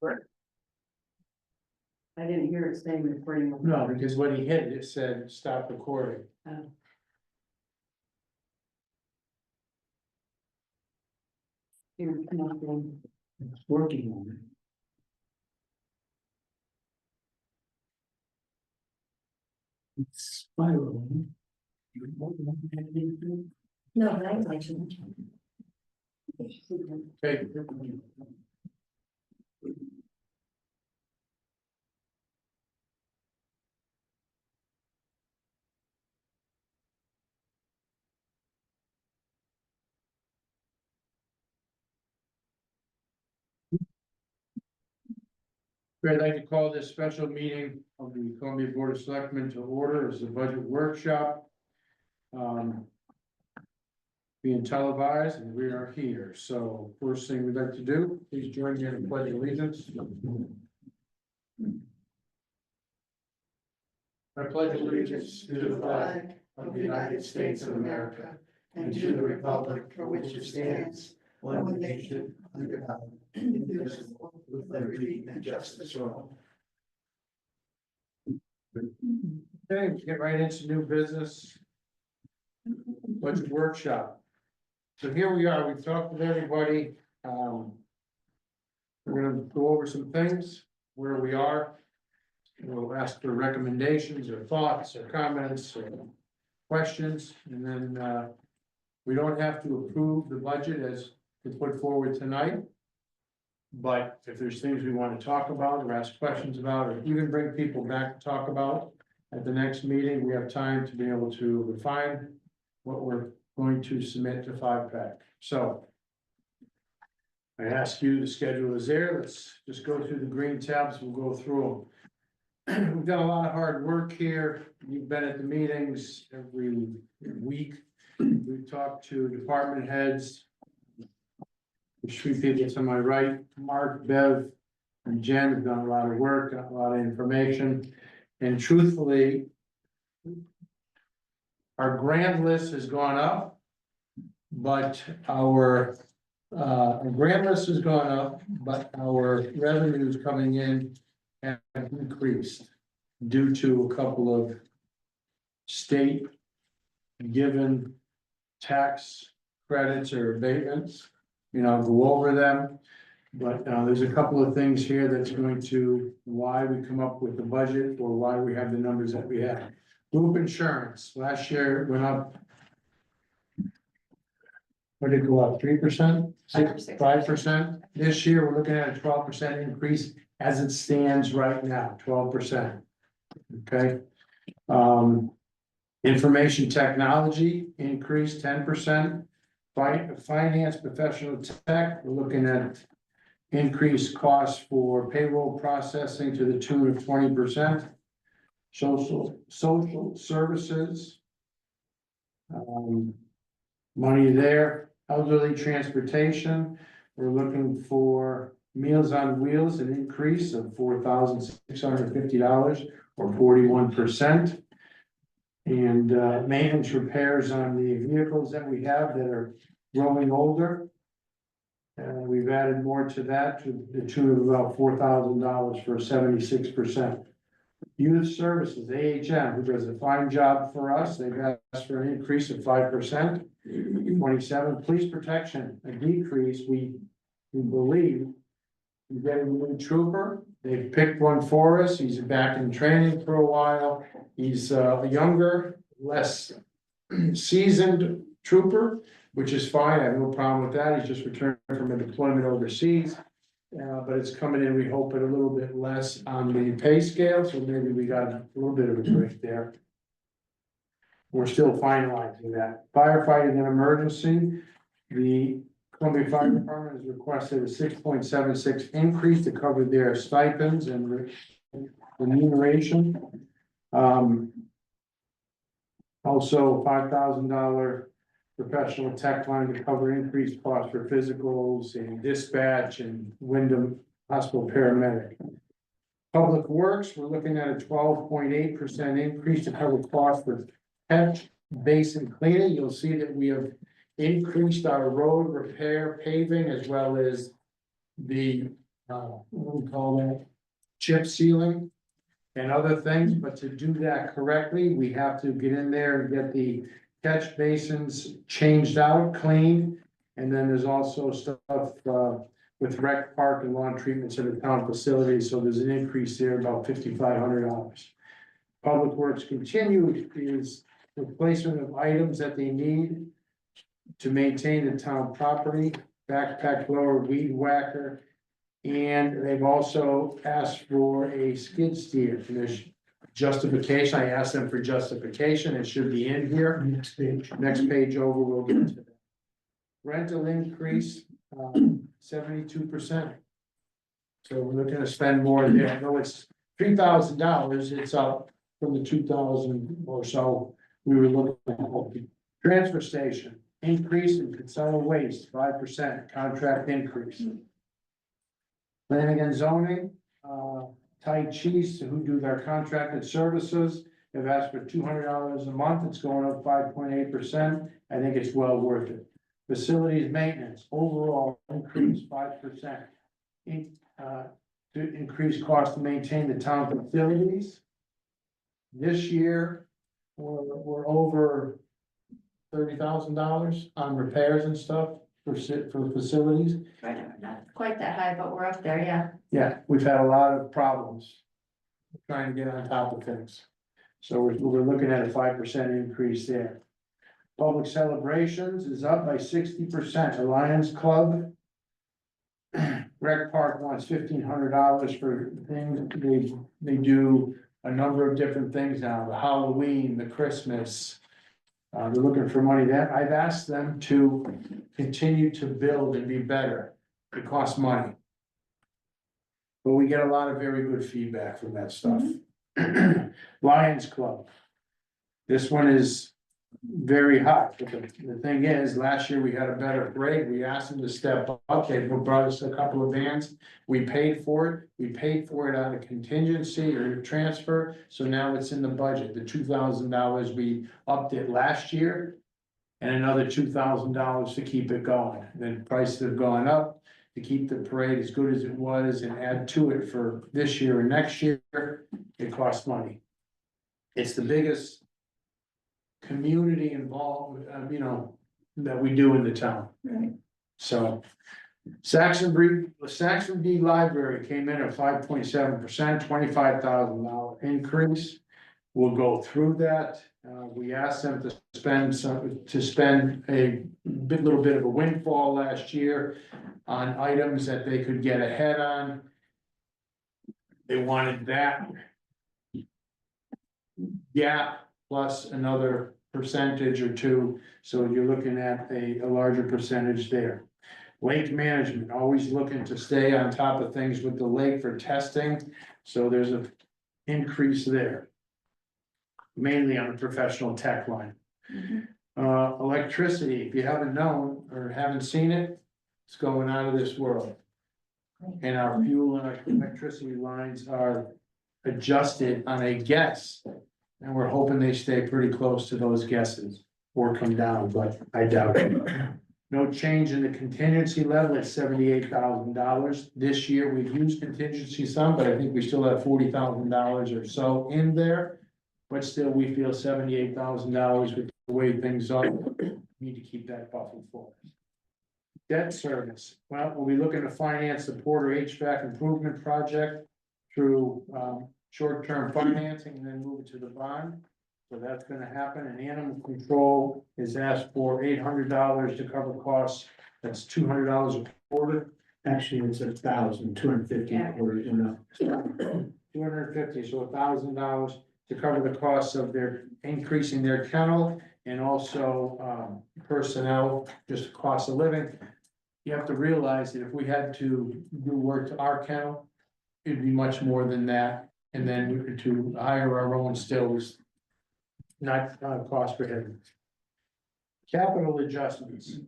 I didn't hear it saying recording. No, because when he hit it, it said stop recording. Oh. Here, come on, then. It's working on it. It's spiraling. No, but I mentioned. Okay. I'd like to call this special meeting of the Columbia Board of Selectmen to order as a budget workshop. Being televised, and we are here. So first thing we'd like to do, please join me in the pledge of allegiance. I pledge allegiance to the flag of the United States of America and to the republic for which it stands, one nation under God, indivisible, with liberty and justice for all. Okay, get right into new business. Budget workshop. So here we are, we've talked with everybody. We're gonna go over some things, where we are. We'll ask for recommendations or thoughts or comments or questions, and then, we don't have to approve the budget as we put forward tonight. But if there's things we want to talk about or ask questions about, or even bring people back to talk about at the next meeting, we have time to be able to refine what we're going to submit to 5PAC. So I ask you, the schedule is there. Let's just go through the green tabs. We'll go through them. We've done a lot of hard work here. You've been at the meetings every week. We've talked to department heads. The three people to my right, Mark, Bev, and Jen have done a lot of work, got a lot of information. And truthfully, our grant list has gone up, but our grant list has gone up, but our revenues coming in have increased due to a couple of state given tax credits or abatements. You know, go over them, but there's a couple of things here that's going to why we come up with the budget or why we have the numbers that we have. Group insurance, last year it went up. What did it go up, 3%? 5%? This year, we're looking at a 12% increase as it stands right now, 12%. Okay. Information technology increased 10%. Finance professional tech, we're looking at increased costs for payroll processing to the tune of 20%. Social services. Money there. Elderly transportation, we're looking for Meals on Wheels, an increase of $4,650 or 41%. And maintenance repairs on the vehicles that we have that are growing older. We've added more to that to the tune of about $4,000 for 76%. Youth Services, AHM, who does a fine job for us, they've asked for an increase of 5%. 27, police protection, a decrease, we believe. We get a new trooper, they've picked one for us, he's back in training for a while. He's a younger, less seasoned trooper, which is fine, I have no problem with that, he's just returned from a deployment overseas. But it's coming in, we hope, at a little bit less on the pay scale, so maybe we got a little bit of a break there. We're still finalizing that. Firefighting and emergency, the Columbia Fire Department has requested a 6.76 increase to cover their stipends and remuneration. Also $5,000 professional tech line to cover increased costs for physicals and dispatch and Wyndham Hospital paramedic. Public Works, we're looking at a 12.8% increase to cover costs for catch basin cleaning. You'll see that we have increased our road repair paving as well as the what do we call that? Chip sealing and other things, but to do that correctly, we have to get in there and get the catch basins changed out, cleaned. And then there's also stuff, with rec park and lawn treatments in the town facilities, so there's an increase there, about $5,500. Public Works continued is replacement of items that they need to maintain the town property, backpack blower, weed whacker. And they've also asked for a skid steer. And there's justification. I asked them for justification. It should be in here. Next page over, we'll get to that. Rental increase, 72%. So we're looking to spend more there. I know it's $3,000. It's up from the 2,000 or so we were looking at. Transfer station, increase in solid waste, 5% contract increase. Planning and zoning, Tai Chi's, who do their contracted services, have asked for $200 a month. It's going up 5.8%. I think it's well worth it. Facilities maintenance, overall increase 5%. To increase cost to maintain the town facilities. This year, we're over $30,000 on repairs and stuff for facilities. Right, not quite that high, but we're up there, yeah. Yeah, we've had a lot of problems trying to get on top of things. So we're looking at a 5% increase there. Public celebrations is up by 60%. The Lions Club. Rec Park wants $1,500 for things. They do a number of different things now, the Halloween, the Christmas. They're looking for money there. I've asked them to continue to build and be better. It costs money. But we get a lot of very good feedback from that stuff. Lions Club. This one is very hot, but the thing is, last year we had a better parade. We asked them to step up. They brought us a couple of vans. We paid for it. We paid for it out of contingency or transfer. So now it's in the budget. The $2,000 we upped it last year. And another $2,000 to keep it going. Then prices have gone up to keep the parade as good as it was and add to it for this year and next year. It costs money. It's the biggest community involved, that we do in the town. Right. So Saxon D Library came in at 5.7%, $25,000 increase. We'll go through that. We asked them to spend a little bit of a windfall last year on items that they could get ahead on. They wanted that gap plus another percentage or two, so you're looking at a larger percentage there. Lake management, always looking to stay on top of things with the lake for testing, so there's an increase there. Mainly on the professional tech line. Electricity, if you haven't known or haven't seen it, it's going out of this world. And our fuel and our electricity lines are adjusted on a guess. And we're hoping they stay pretty close to those guesses or come down, but I doubt it. No change in the contingency level at $78,000. This year, we've used contingency some, but I think we still have $40,000 or so in there. But still, we feel $78,000 with the way things are. We need to keep that buffer for us. Debt service, well, we'll be looking to finance the Porter HVAC improvement project through short-term financing and then move it to the bond. So that's gonna happen, and animal control is asked for $800 to cover costs, that's $200 a quarter. Actually, it's 1,250 Yeah. quarters, $250, so $1,000 to cover the costs of their increasing their kennel and also personnel, just cost of living. You have to realize that if we had to do work to our kennel, it'd be much more than that. And then to hire our own still is not cost prohibitive. Capital adjustments.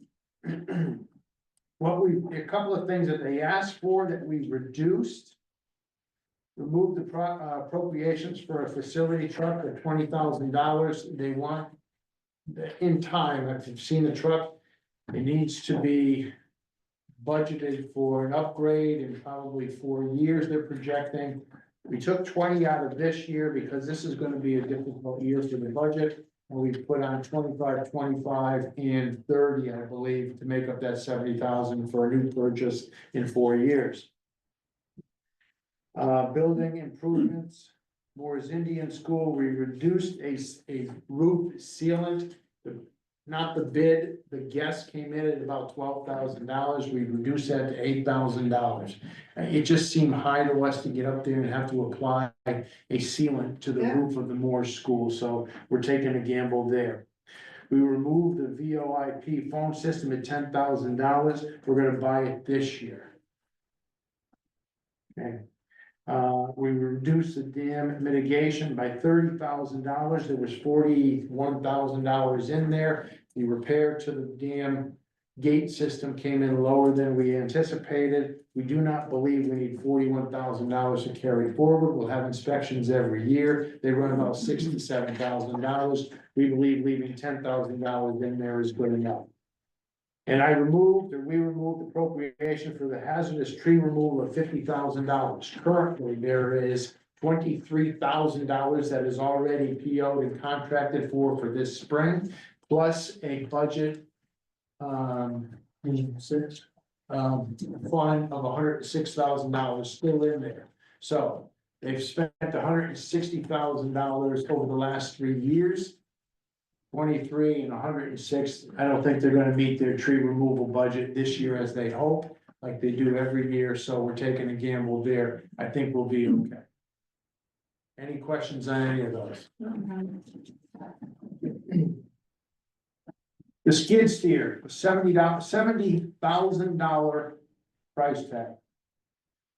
A couple of things that they asked for that we reduced. Remove the appropriations for a facility truck at $20,000. They want, in time, if you've seen the truck, it needs to be budgeted for an upgrade in probably 4 years, they're projecting. We took 20 out of this year because this is gonna be a difficult year for the budget. And we put on 25, 25, and 30, I believe, to make up that 70,000 for a new purchase in 4 years. Building improvements, Moore's Indian School, we reduced a roof sealant. Not the bid, the guess came in at about $12,000, we reduced that to $8,000. It just seemed high to us to get up there and have to apply a sealant to the roof of the Moore's School, so we're taking a gamble there. We removed the VoIP phone system at $10,000, we're gonna buy it this year. Okay. We reduced the dam mitigation by $30,000, there was $41,000 in there. The repair to the dam gate system came in lower than we anticipated. We do not believe we need $41,000 to carry forward, we'll have inspections every year, they run about $6,000 to $7,000. We believe leaving $10,000 in there is good enough. And we removed appropriation for the hazardous tree removal of $50,000. Currently, there is $23,000 that is already PO'd and contracted for this spring, plus a budget. Fund of $106,000 still in there. So they've spent $160,000 over the last 3 years. 23 and 106, I don't think they're gonna meet their tree removal budget this year as they hope, like they do every year, so we're taking a gamble there. I think we'll be okay. Any questions on any of those? The skid steer, $70,000 price tag.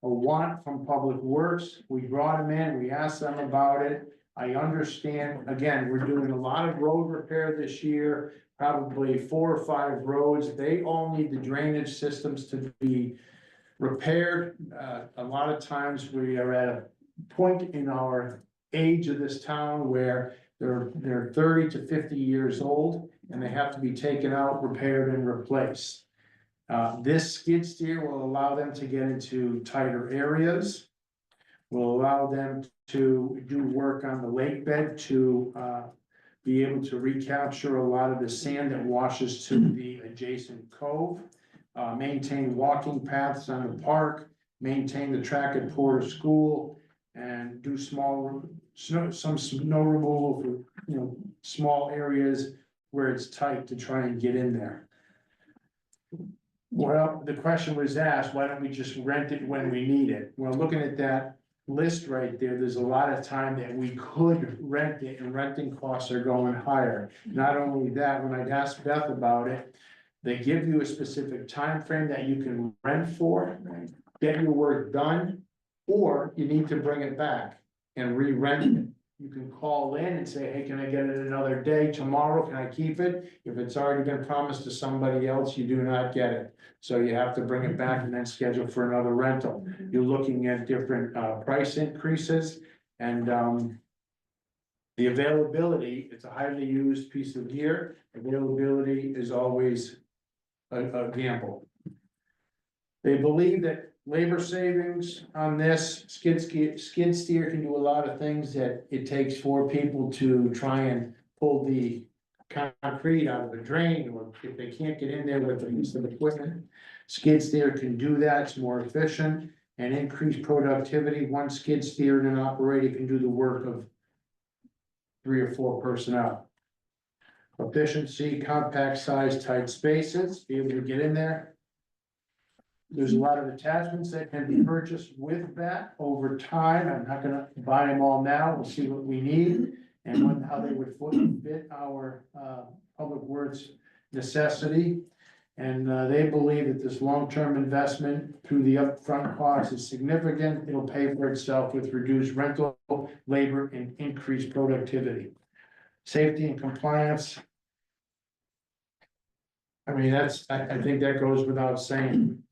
A want from Public Works, we brought them in, we asked them about it. I understand, again, we're doing a lot of road repair this year, probably 4 or 5 roads. They all need the drainage systems to be repaired. A lot of times we are at a point in our age of this town where they're 30 to 50 years old and they have to be taken out, repaired and replaced. This skid steer will allow them to get into tighter areas. Will allow them to do work on the lake bed to be able to recapture a lot of the sand that washes to the adjacent cove. Maintain walking paths on the park, maintain the track at Porter School, and do some snow removal for, small areas where it's tight to try and get in there. Well, the question was asked, why don't we just rent it when we need it? Well, looking at that list right there, there's a lot of time that we could rent it, and renting costs are going higher. Not only that, when I'd asked Beth about it, they give you a specific time frame that you can rent for, get your work done, or you need to bring it back and re-rent it. You can call in and say, hey, can I get it another day tomorrow? Can I keep it? If it's already been promised to somebody else, you do not get it. So you have to bring it back and then schedule for another rental. You're looking at different price increases and the availability, it's a highly used piece of gear. Availability is always a gamble. They believe that labor savings on this skid steer can do a lot of things that it takes 4 people to try and pull the concrete out of a drain, or if they can't get in there with the use of equipment. Skid steer can do that, it's more efficient and increase productivity. One skid steer in an operator can do the work of 3 or 4 personnel. Efficiency, compact size, tight spaces, be able to get in there. There's a lot of attachments that can be purchased with that over time. I'm not gonna buy them all now. We'll see what we need and how they would fit our public works necessity. And they believe that this long-term investment through the upfront cost is significant. It'll pay for itself with reduced rental, labor, and increased productivity. Safety and compliance. I mean, I think that goes without saying.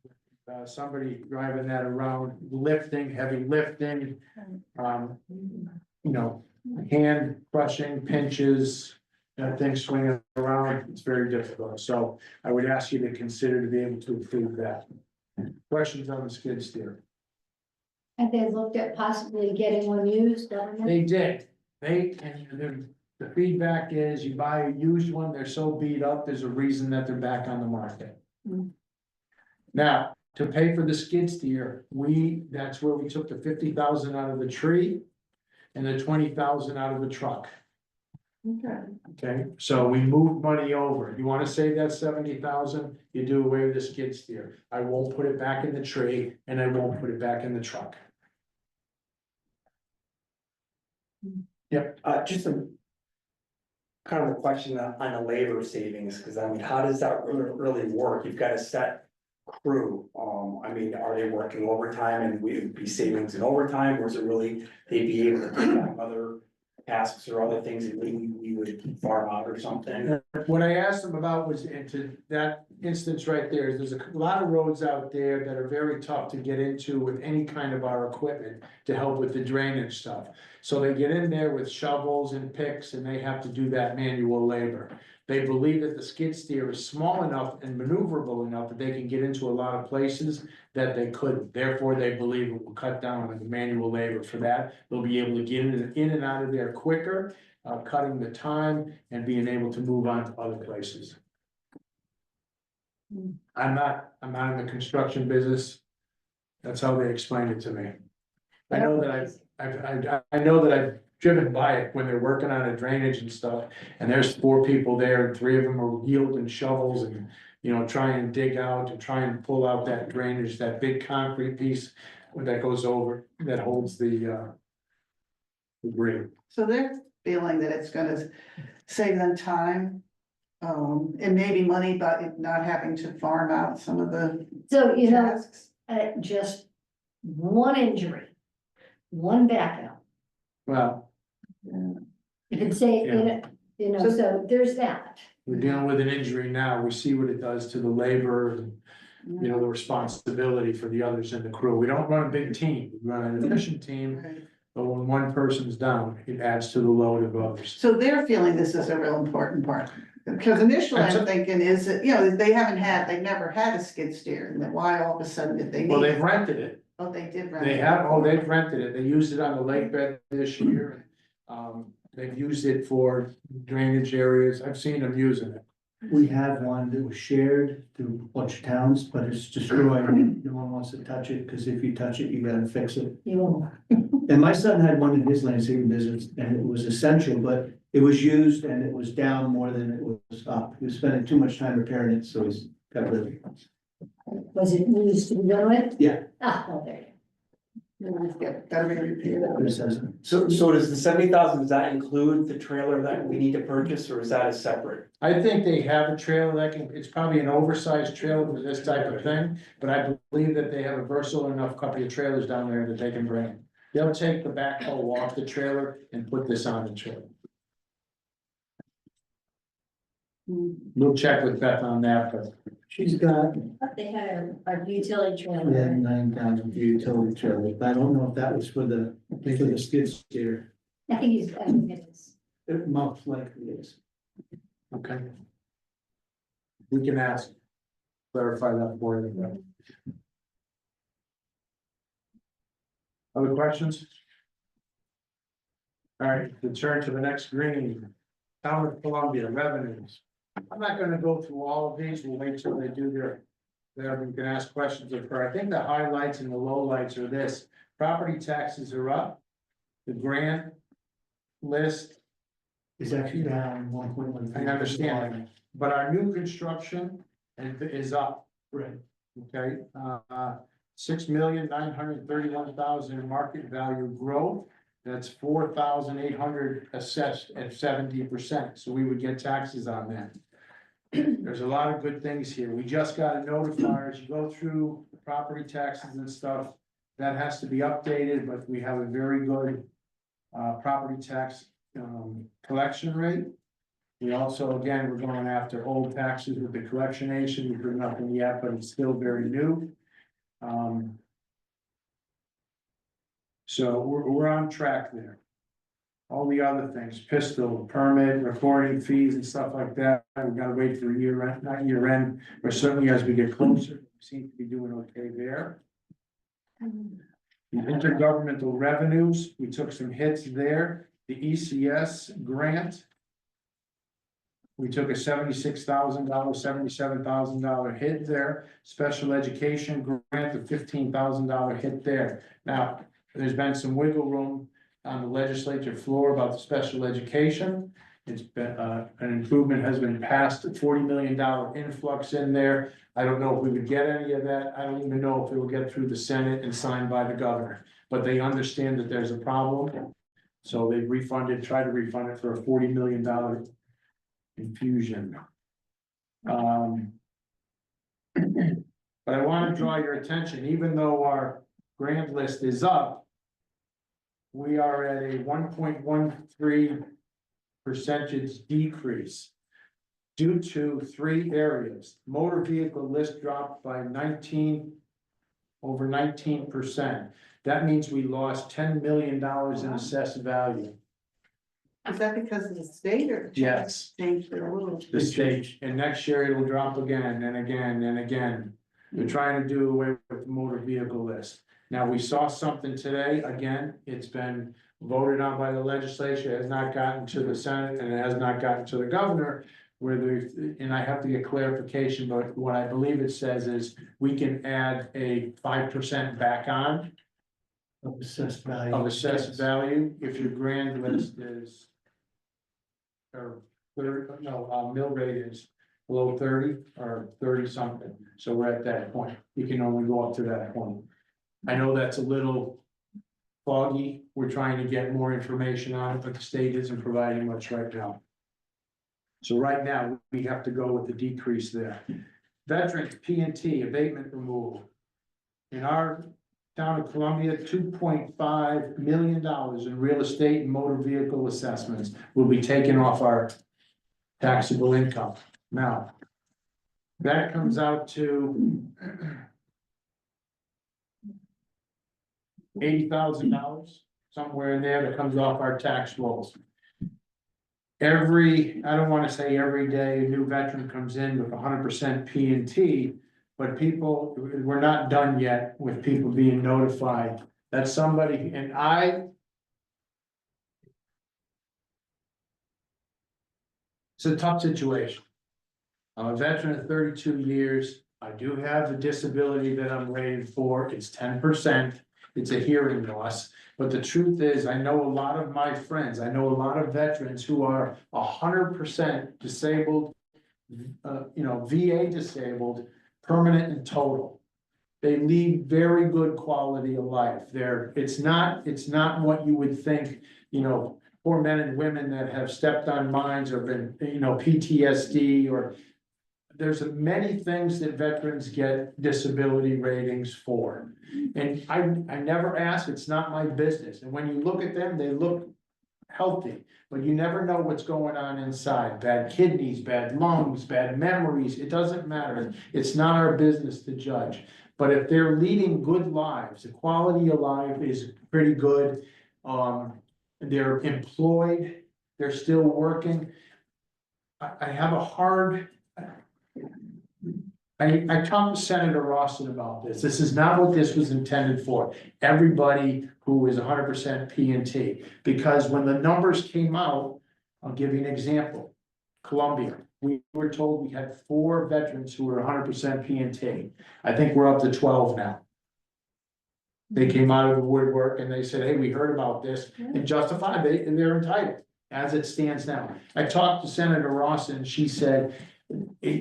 Somebody driving that around, heavy lifting, hand crushing, pinches, that thing swinging around, it's very difficult, so I would ask you to consider to be able to approve that. Questions on the skid steer? Have they looked at possibly getting one used, government? They did, and the feedback is you buy a used one, they're so beat up, there's a reason that they're back on the market. Hmm. Now, to pay for the skid steer, that's where we took the 50,000 out of the tree and the 20,000 out of the truck. Okay. Okay, so we moved money over. You wanna save that 70,000, you do away with the skid steer. I won't put it back in the tree and I won't put it back in the truck. Just a. Kind of a question on the labor savings, because I mean, how does that really work? You've got a set crew. I mean, are they working overtime and we would be savings in overtime, or is it really they'd be able to take on other tasks or other things that we would farm out or something? What I asked them about was into that instance right there, there's a lot of roads out there that are very tough to get into with any kind of our equipment to help with the drainage stuff. So they get in there with shovels and picks and they have to do that manual labor. They believe that the skid steer is small enough and maneuverable enough that they can get into a lot of places that they couldn't. Therefore, they believe it will cut down on the manual labor for that. They'll be able to get in and out of there quicker, cutting the time and being able to move on to other places. I'm not in the construction business. That's how they explained it to me. I know that I know that I've driven by it when they're working on a drainage and stuff, and there's 4 people there, and 3 of them are wielding shovels and, you know, try and dig out and try and pull out that drainage, that big concrete piece that goes over, that holds the debris. So they're feeling that it's gonna save them time. And maybe money, but not having to farm out some of the So, you know, tasks. just one injury, one backup, Well, you could say, you know, so there's that. we're dealing with an injury now, we see what it does to the labor and, you know, the responsibility for the others in the crew. We don't run a big team, we run an efficient team, Right. but when one person's down, it adds to the load of others. So they're feeling this is a real important part, because initially I'm thinking is that, you know, they've never had a skid steer, and then why all of a sudden did they Well, need they've it? rented it, Oh, they did rent they it. have, they've rented it, they used it on the lake bed this year. They've used it for drainage areas, I've seen them using it. We have one that was shared through a bunch of towns, but it's destroyed. No one wants to touch it, because if you touch it, you gotta fix it. You won't. And my son had one in his landscaping business, and it was essential, but it was used and it was down more than it was up. He was spending too much time repairing it, so he's got rid of it. Was it used to begin with? Yeah. Ah, well, there you Gotta be repaired. But it says, So does the 70,000, does that include the trailer that we need to purchase, or is that a separate? I think they have a trailer that can, it's probably an oversized trailer for this type of thing, but I believe that they have a versatile enough couple of trailers down there that they can bring. They'll take the backhoe off the trailer and put this on the trailer. We'll check with Beth on that, but she's got go. They had a utility trailer. 9,000 for utility trailers, but I don't know if that was for the skid steer. I think it is. It most likely is. okay. We can ask, clarify that for you. Other questions? All right, to turn to the next green, Town of Columbia revenues. I'm not gonna go through all of these, we'll wait till they do their, you can ask questions of her. I think the highlights and the lowlights are this: property taxes are up. The grant list, It's actually down 1.1. I understand, but our new construction is up. Right. Okay, 6,931,000 market value growth. That's 4,800 assessed at 70%, so we would get taxes on that. There's a lot of good things here. We just got a notifier as you go through property taxes and stuff. That has to be updated, but we have a very good property tax collection rate. We also, again, we're going after old taxes with the collection agent. We've done nothing yet, but it's still very new. So we're on track there. all the other things, pistol, permit, recording fees and stuff like that. We've got to wait for year end, not year end, but certainly as we get closer, we seem to be doing okay there. The intergovernmental revenues, we took some hits there. The ECS grant. We took a $76,000, $77,000 hit there. Special education grant, a $15,000 hit there. Now, there's been some wiggle room on the legislature floor about the special education. It's been, an improvement has been passed, $40 million influx in there. I don't know if we would get any of that. I don't even know if it will get through the Senate and signed by the governor. But they understand that there's a problem. So they tried to refund it for a $40 million infusion. But I want to draw your attention, even though our grant list is up, we are at a 1.13% decrease due to 3 areas. Motor vehicle list dropped by over 19%. That means we lost $10 million in assessed value. Is that because of the state or? Yes. Changed their rules? The state, and next year it will drop again and again and again. They're trying to do away with the motor vehicle list. Now, we saw something today, again, it's been voted on by the legislature, it has not gotten to the Senate and it has not gotten to the governor. And I have to get clarification, but what I believe it says is we can add a 5% back on Of assessed value. of assessed value if your grand list is. Or mill rate is below 30 or 30 something, so we're at that point, you can only go up to that point. I know that's a little foggy, we're trying to get more information on it, but the state isn't providing much right now. So right now, we have to go with the decrease there. Veterans, P&T, abatement removal. In our town of Columbia, $2.5 million in real estate and motor vehicle assessments will be taken off our taxable income. Now, that comes out to $80,000, somewhere in there that comes off our tax rolls. I don't want to say every day a new veteran comes in with 100% P&T, but we're not done yet with people being notified that somebody, it's a tough situation. I'm a veteran of 32 years. I do have a disability that I'm rated for. It's 10%. It's a hearing loss. But the truth is, I know a lot of my friends, I know a lot of veterans who are 100% disabled, VA disabled, permanent and total. They lead very good quality of life. It's not what you would think, poor men and women that have stepped on mines or been, PTSD or. There's many things that veterans get disability ratings for. And I never ask, it's not my business. And when you look at them, they look healthy, but you never know what's going on inside. Bad kidneys, bad lungs, bad memories, it doesn't matter. It's not our business to judge. But if they're leading good lives, the quality of life is pretty good. They're employed, they're still working. I have a hard. I talked to Senator Rawson about this. This is not what this was intended for. Everybody who is 100% P&T, because when the numbers came out, I'll give you an example. Columbia, we were told we had 4 veterans who were 100% P&T. I think we're up to 12 now. They came out of the woodwork and they said, hey, we heard about this, and justified, they're entitled as it stands now. I talked to Senator Rawson, she said,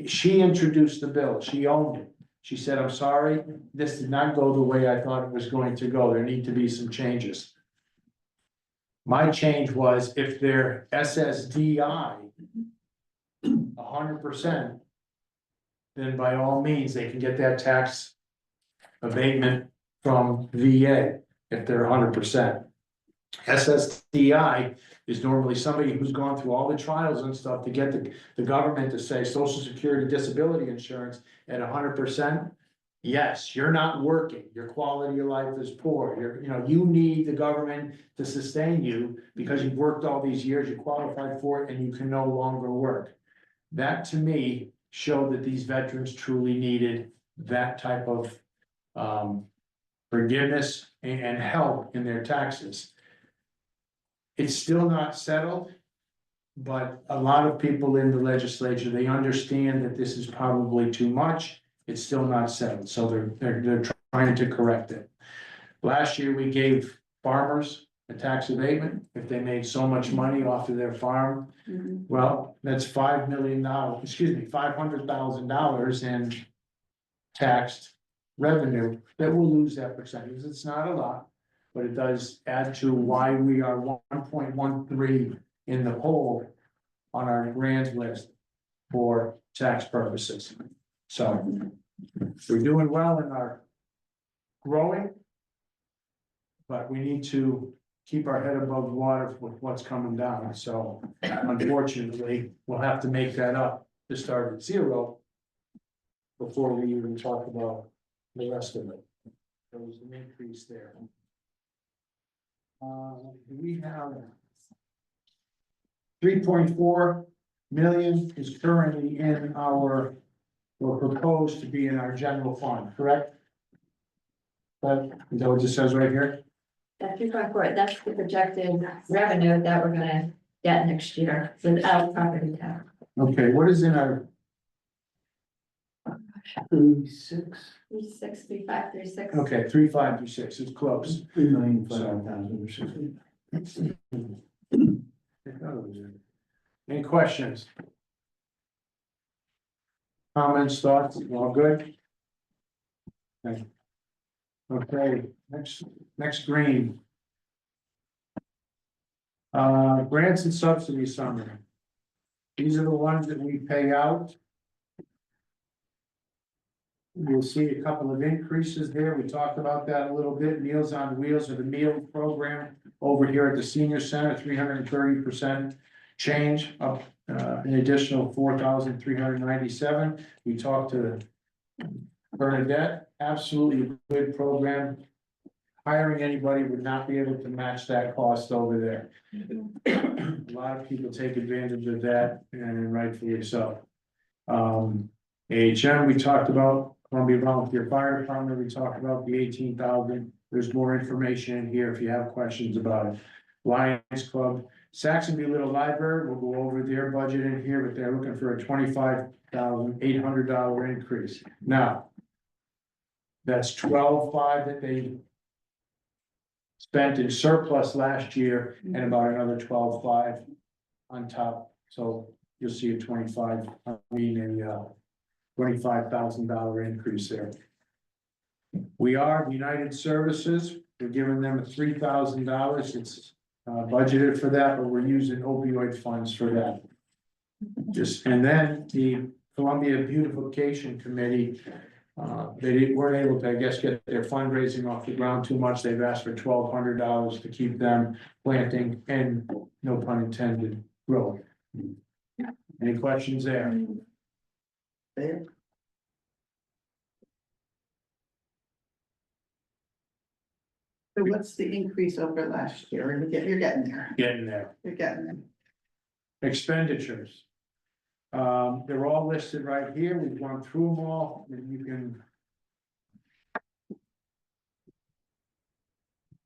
she introduced the bill, she owned it. She said, I'm sorry, this did not go the way I thought it was going to go, there need to be some changes. My change was if they're SSDI 100%, then by all means, they can get that tax abatement from VA if they're 100%. SSDI is normally somebody who's gone through all the trials and stuff to get the government to say Social Security disability insurance at 100%. Yes, you're not working, your quality of life is poor, you need the government to sustain you because you've worked all these years, you qualified for it, and you can no longer work. That to me showed that these veterans truly needed that type of forgiveness and help in their taxes. It's still not settled, but a lot of people in the legislature, they understand that this is probably too much. It's still not settled, so they're trying to correct it. Last year, we gave farmers a tax abatement if they made so much money off of their farm. Mhm. Well, that's $500,000 in taxed revenue that will lose that percentage. It's not a lot, but it does add to why we are 1.13 in the hole on our grand list for tax purposes. So we're doing well in our growing, but we need to keep our head above water with what's coming down. So unfortunately, we'll have to make that up to start at zero before we even talk about the rest of it. There was an increase there. We have 3.4 million is currently in our, or proposed to be in our general fund, correct? But is that what it says right here? That's 3.4, that's the projected revenue that we're gonna get next year without property tax. Okay, what is in our, 36, 36, 35, 36. okay, 3526, it's close. 3,500,000 or something. Any questions? Comments, thoughts, all good? Okay. Okay, next green. Grants and subsidies summary. These are the ones that we pay out. You'll see a couple of increases there. We talked about that a little bit. Meals on Wheels or the meal program over here at the senior center, 330% change up, an additional 4,397. We talked to Bernadette, absolutely a good program. Hiring anybody would not be able to match that cost over there. A lot of people take advantage of that, and rightfully so. AHM, we talked about. Columbia Volunteer Fire Department, we talked about the 18,000. There's more information in here if you have questions about it. Lions Club, Saxonby Little Library, we'll go over their budget in here, but they're looking for a $25,800 increase. Now, that's 12,500 that they spent in surplus last year and about another 12,500 on top. So you'll see a $25,000 increase there. We are United Services. We're giving them a $3,000. It's budgeted for that, but we're using opioid funds for that. And then the Columbia Beautification Committee, they weren't able to, I guess, get their fundraising off the ground too much. They've asked for $1,200 to keep them planting and, no pun intended, growing. Any questions there? There. So what's the increase over last year? You're getting there, Getting there. you're getting there. Expenditures. They're all listed right here. We've gone through them all, and you can.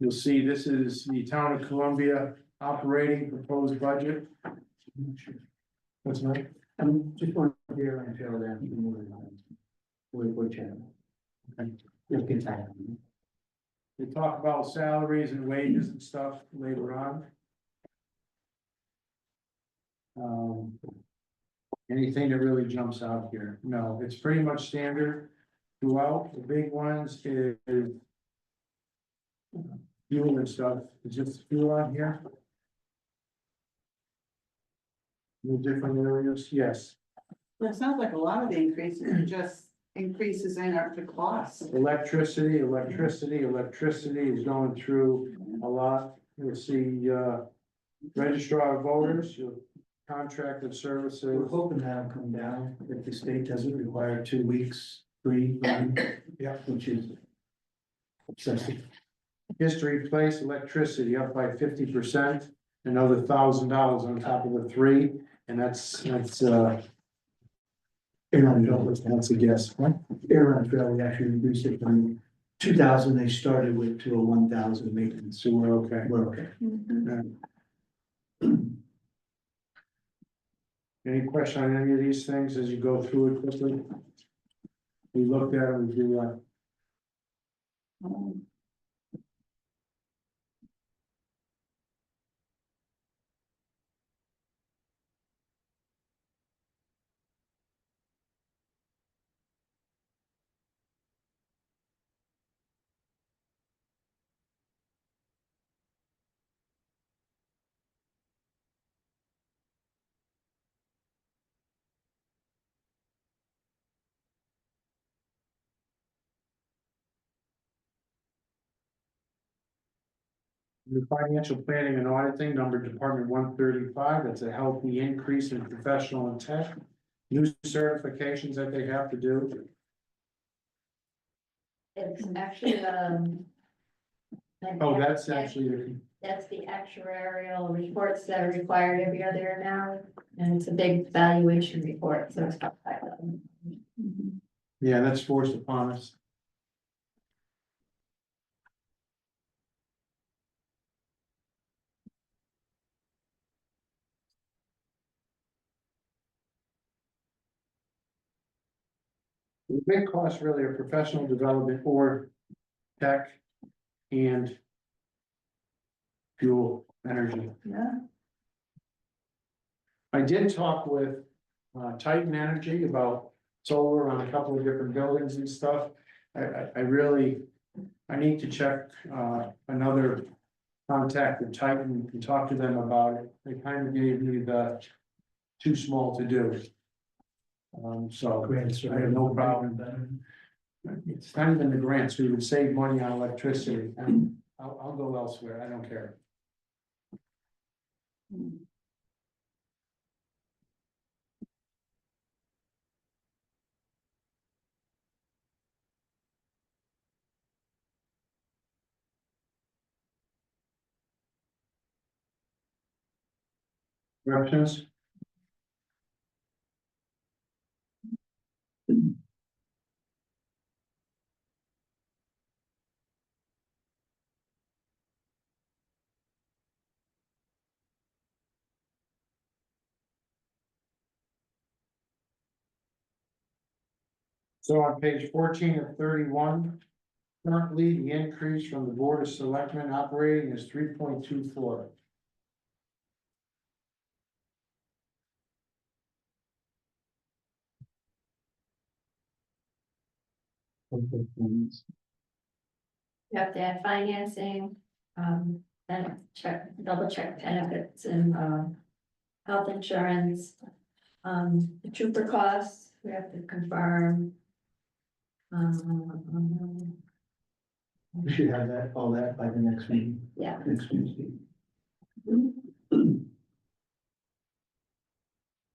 You'll see this is the town of Columbia operating proposed budget. What's that? Just want to hear until then. We're channel. You'll get that. We talk about salaries and wages and stuff later on. Anything that really jumps out here? No, it's pretty much standard throughout. The big ones is fuel and stuff. Is just fuel on here? The different areas, yes. Well, it sounds like a lot of the increases are just increases in our costs. Electricity is going through a lot. You'll see, registrar of voters, your contracted We're services. hoping that'll come down if the state doesn't require 2 weeks free, Yeah. which is excessive. History Place electricity up by 50%, another $1,000 on top of the three, and that's, that's a guess. Airline trail, we actually reduced it from 2,000 they started with to a 1,000 maintenance, So we're okay. we're okay. Any question on any of these things as you go through it quickly? We looked at it, we do, the financial planning and auditing, number department 135, that's a healthy increase in professional and tech. New certifications that they have to do. It's actually, Oh, that's actually the, that's the actuarial reports that are required every other year now, and it's a big valuation report, so it's about $5,000. yeah, that's forced upon us. The big costs really are professional development or tech and fuel energy. Yeah, I did talk with Titan Energy about solar on a couple of different buildings and stuff. I really, I need to check another contact with Titan and talk to them about it. They kind of gave me the too small to do. So Grants, I have no problem. It's not even the grants, we would save money on electricity, and I'll go elsewhere, I don't care. Questions? So on page 14 of 31, currently the increase from the Board of Selectmen operating is 3.24. You have to have financing, and check, double check benefits and, health insurance. The trooper costs, we have to confirm. We should have that, all that by the next meeting, Yeah, next Tuesday.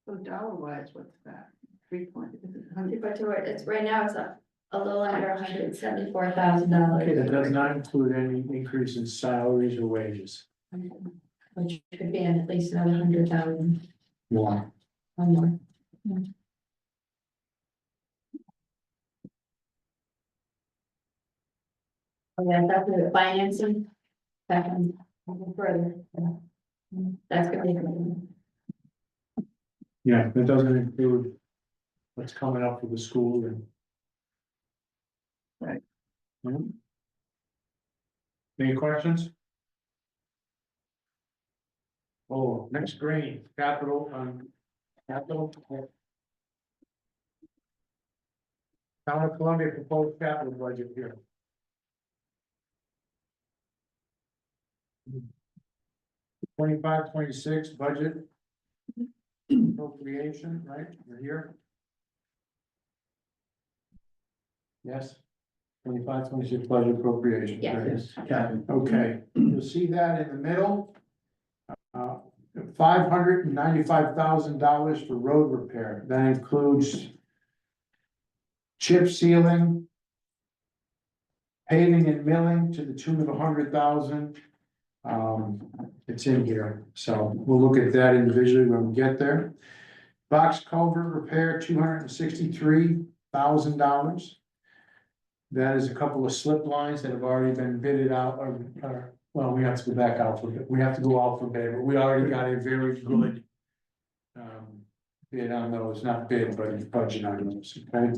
so dollar wise, what's that? 3 point, is it 100? but it's, right now it's a little under $174,000. It does not include any increase in salaries or wages. Which could be in at least another 100,000 Wow. or more. Okay, that's the financing. Back on further. That's gonna be. Yeah, that doesn't include what's coming up with the school and. Right. Mhm. Any questions? Oh, next green, capital. Town of Columbia proposed capital budget here. 25-26 budget. Appropriation, right, you're here. Yes. 25-26 budget appropriation. Yeah. right. Yes, Captain. Okay, you'll see that in the middle. $595,000 for road repair. That includes Chip sealing. Paving and milling to the tune of 100,000. It's in here, so we'll look at that individually when we get there. Box culvert repair, $263,000. That is a couple of slip lines that have already been bidded out, or, well, we have to go back out for bid. We have to go out for bid, but we already got a very good. Bid on those, not bid, but it's budget on those, okay?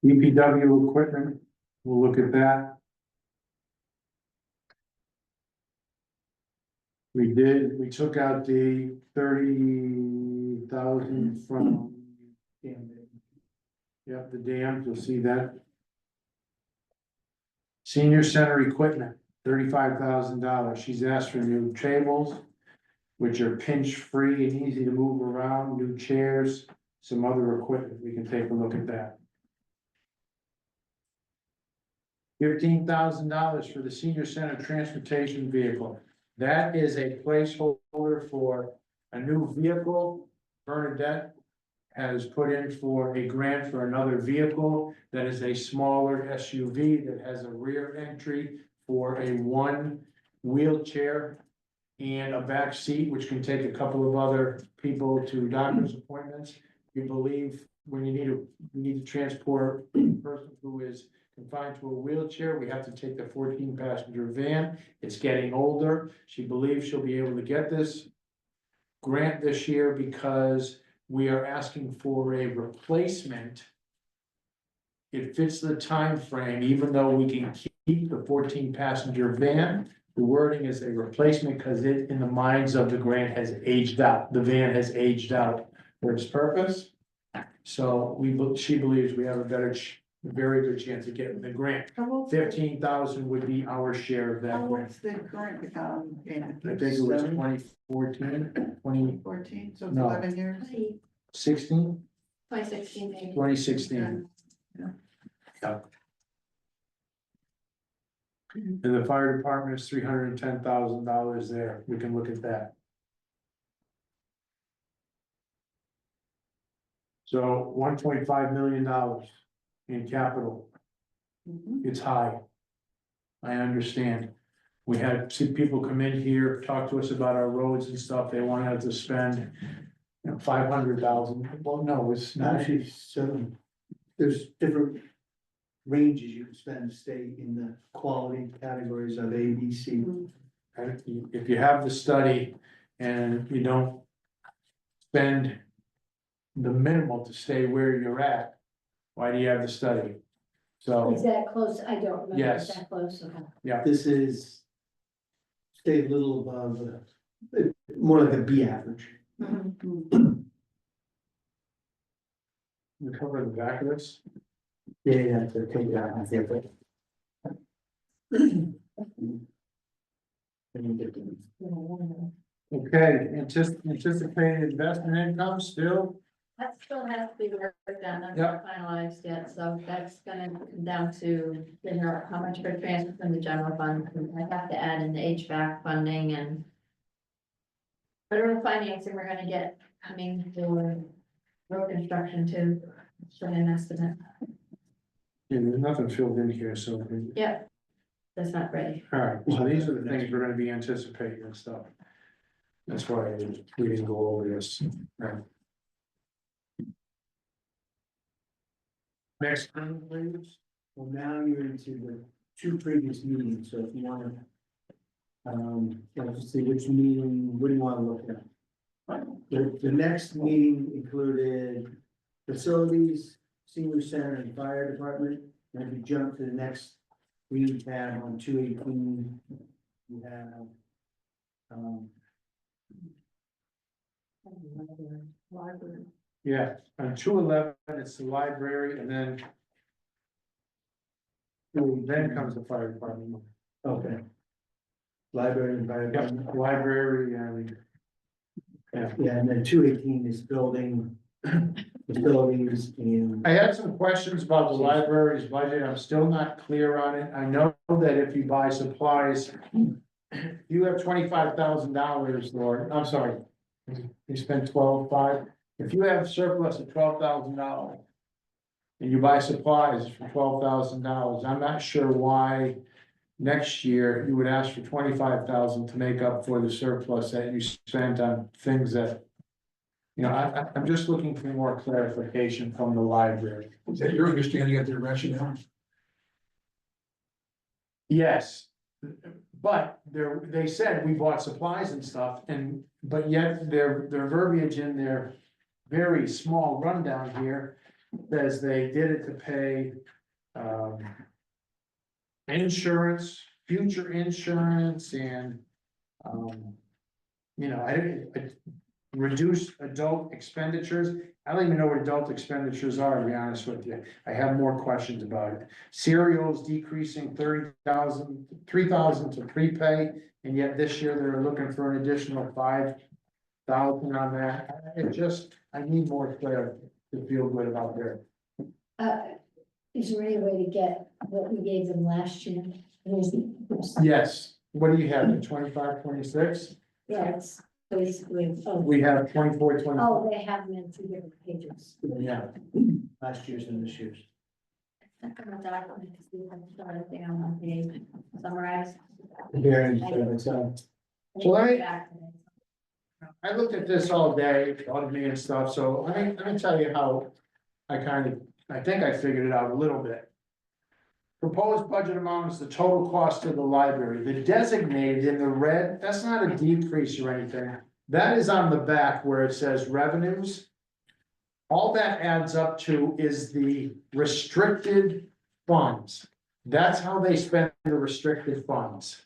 DPW equipment, we'll look at that. We took out the 30,000 from. Yep, the dams, you'll see that. Senior center equipment, $35,000. She's asked for new tables, which are pinch free and easy to move around, new chairs, some other equipment. We can take a look at that. $15,000 for the senior center transportation vehicle. That is a placeholder for a new vehicle. Bernadette has put in for a grant for another vehicle that is a smaller SUV that has a rear entry for a one wheelchair and a back seat, which can take a couple of other people to doctor's appointments. We believe when you need to transport a person who is confined to a wheelchair, we have to take the 14-passenger van. It's getting older. She believes she'll be able to get this grant this year because we are asking for a replacement. It fits the time frame, even though we can keep the 14-passenger van. The wording is a replacement because it, in the minds of the grant, has aged out. The van has aged out for its purpose. So she believes we have a very good chance of getting the grant. 15,000 would be our share of that How grant. old's the current, I think it was 2014, 2014, so it's No. 11 years. 2016, 2016 maybe. 2016. Yeah. Yeah. And the fire department is $310,000 there. We can look at that. So $1.5 million in capital. Mhm. It's high. I understand. We had some people come in here, talk to us about our roads and stuff. They wanted us to spend, 500,000. Well, no, it's not. Actually, so there's different ranges you can spend to stay in the quality categories of A, B, C. Right? If you have the study and you don't spend the minimal to stay where you're at, why do you have the study? So, Is that close? I don't remember. Yes. Is that close? Okay. This is stay a little above, more like a B average. you cover the back of this? Yeah, you have to take that, I think. Okay, anticipated investment income still, That still has to be worked on, that's Yep. not finalized yet, so that's gonna come down to, how much for transfer from the general fund, and I have to add in the HVAC funding and federal financing we're gonna get coming for road construction too, so an estimate, yeah, there's nothing filled in here, so. yep, that's not ready. All right, so these are the things we're gonna be anticipating and stuff. That's why we didn't go over this. Right. Next, one, please. Well, now you're into the two previous meetings, so if you wanna. Let's see which meeting, what do you wanna look at? The next meeting included facilities, senior center and fire department. And if you jump to the next green tab on 218, you have. Library. Yeah, on 211, it's the library, and then comes the fire department. Okay. Library and fire Yep, department. library and. Yeah, Yeah, and then 218 is building, facilities and. I had some questions about the library's budget. I'm still not clear on it. I know that if you buy supplies. You have $25,000, Lord, I'm sorry. You spend 12,500. If you have surplus of $12,000. And you buy supplies for $12,000, I'm not sure why. Next year, you would ask for 25,000 to make up for the surplus that you spent on things that. You know, I'm just looking for more clarification from the library. Is that your understanding of their rationale? Yes, but they said we bought supplies and stuff, but yet their verbiage in their very small rundown here says they did it to pay insurance, future insurance and you know, I reduce adult expenditures. I don't even know what adult expenditures are, to be honest with you. I have more questions about it. Cereals decreasing 3,000 to prepay, and yet this year they're looking for an additional 5,000 on that. I need more clarity to feel good about there. Is there any way to get what we gave them last year? Yes, what do you have, in 25, 26? Yeah, it's basically, We have 24, 25. oh, they have them in two different pages. Yeah, Last year's and this year's. Check on the document, because we have the other thing on one page, summarized. So I looked at this all day, on me and stuff, so let me tell you how I think I figured it out a little bit. Proposed budget amount is the total cost of the library. The designated in the red, that's not a decrease or anything. That is on the back where it says revenues. All that adds up to is the restricted funds. That's how they spend the restricted funds.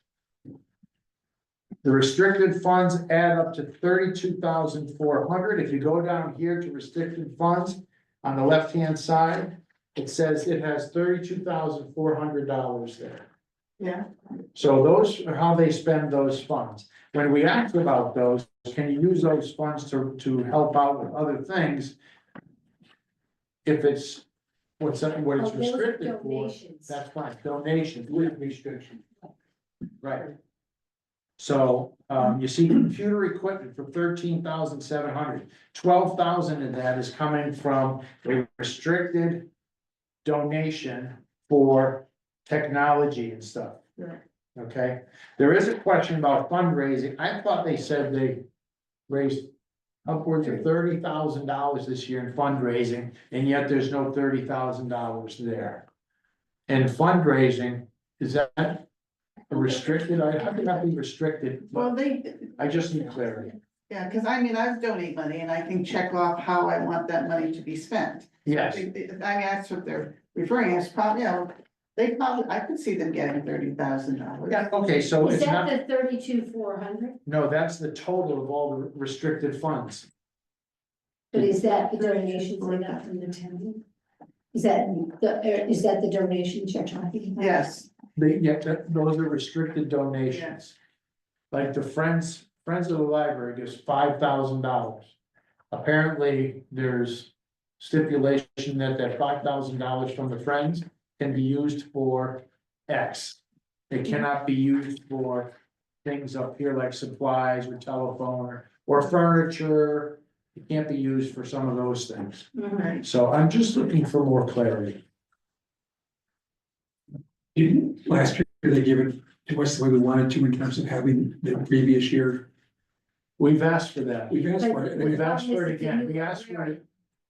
The restricted funds add up to 32,400. If you go down here to restricted funds, on the left-hand side, it says it has $32,400 there. Yeah, So those are how they spend those funds. When we ask about those, can you use those funds to help out with other things? If it's, what it's Oh, those are restricted for, donations. that's fine, donations with restriction. Right. So, you see computer equipment for 13,700. 12,000 of that is coming from a restricted donation for technology and stuff. Right. Okay, there is a question about fundraising. I thought they said they raised upwards of $30,000 this year in fundraising, and yet there's no $30,000 there. And fundraising, is that restricted? How can that be restricted? well, I just need clarity. yeah, because I mean, I donate money and I can check off how I want that money to be spent. Yes, I mean, that's what they're referring as, probably, they probably, I could see them getting $30,000. yeah, okay, so Is it's that not, the 32,400? no, that's the total of all the restricted funds. But is that the donations they got from the town? Is that the donations you're talking about? Yes, Those are restricted donations. Like the Friends of the Library gives $5,000. Apparently, there's stipulation that $5,000 from the Friends can be used for X. It cannot be used for things up here like supplies or telephone or furniture. It can't be used for some of those things. right. So I'm just looking for more clarity. Last year, they gave it to us the way we wanted to in terms of having the previous year. We've asked for that. We've asked for it. We've asked for it again. We asked for it.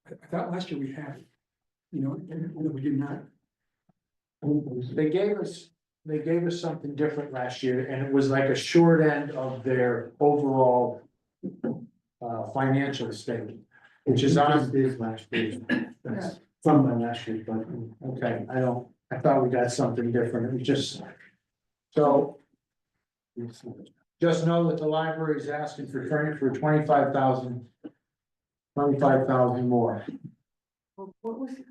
I thought last year we had it. You know, and we did not. They gave us something different last year, and it was like a short end of their overall financial statement, which is on, This last year's, that's from my last year's, but. okay, I thought we got something different, it was just. So, just know that the library is asking for training for 25,000 more. Well, what was it?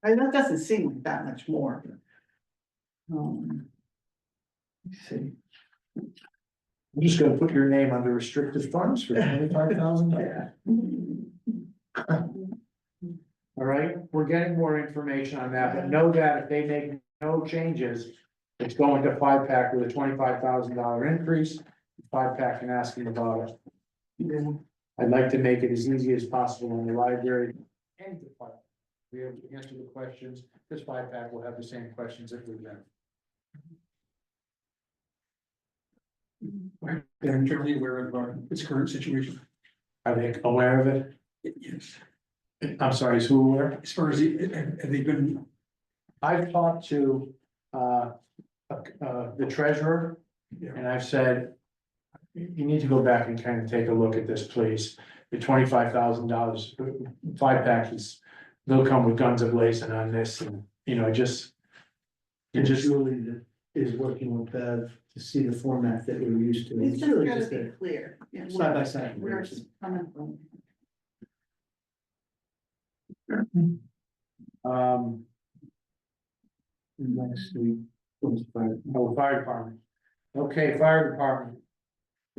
That doesn't seem like that much more. Let's see. I'm just gonna put your name under restricted funds for 25,000. All right, we're getting more information on that, but know that if they make no changes, it's going to 5-pack with a $25,000 increase. 5-pack and ask them about it. I'd like to make it as easy as possible in the library and department. We have to answer the questions, this 5-pack will have the same questions that we've done. They're internally aware of its current situation. Are they aware of it? Yes, I'm sorry, is who aware? as far as, have they been, I've talked to, the treasurer, yeah, and I've said, you need to go back and kind of take a look at this, please. The $25,000, 5-pack is, they'll come with guns ablazing on this, and, you know, just. It And just, Julie that is working with Bev to see the format that we're used to. It's It's just really gotta just be a clear. Yeah, side by side. Where it's coming from. um, Next week. fire department. Okay, fire department.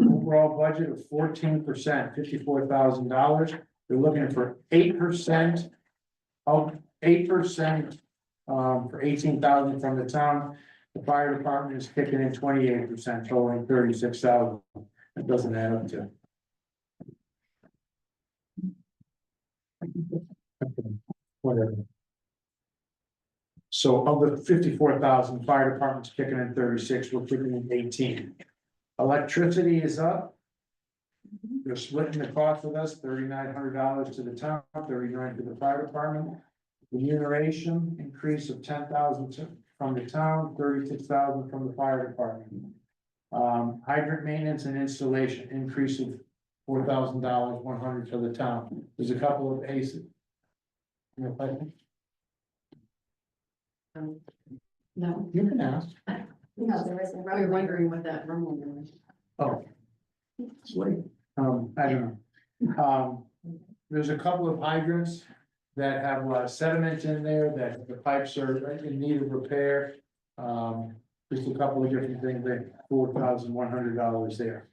Overall budget of 14%, $54,000. They're looking for 8% of 8%. For 18,000 from the town. The fire department is kicking in 28%, totaling 36,000. That doesn't add up to. Whatever. So of the 54,000, fire department's kicking in 36, we're kicking in 18. Electricity is up. They're splitting the cost with us, $3,900 to the town, $39 to the fire department. Remuneration increase of 10,000 from the town, 36,000 from the fire department. Hydrant maintenance and installation increase of $4,000, 100 for the town. There's a couple of aces. You No, can ask. no, there isn't. We were wondering what that rumble was. Oh. I don't know. There's a couple of hydrants that have a lot of sediment in there, that the pipes are in need of repair. Just a couple of different things, that $4,100 there.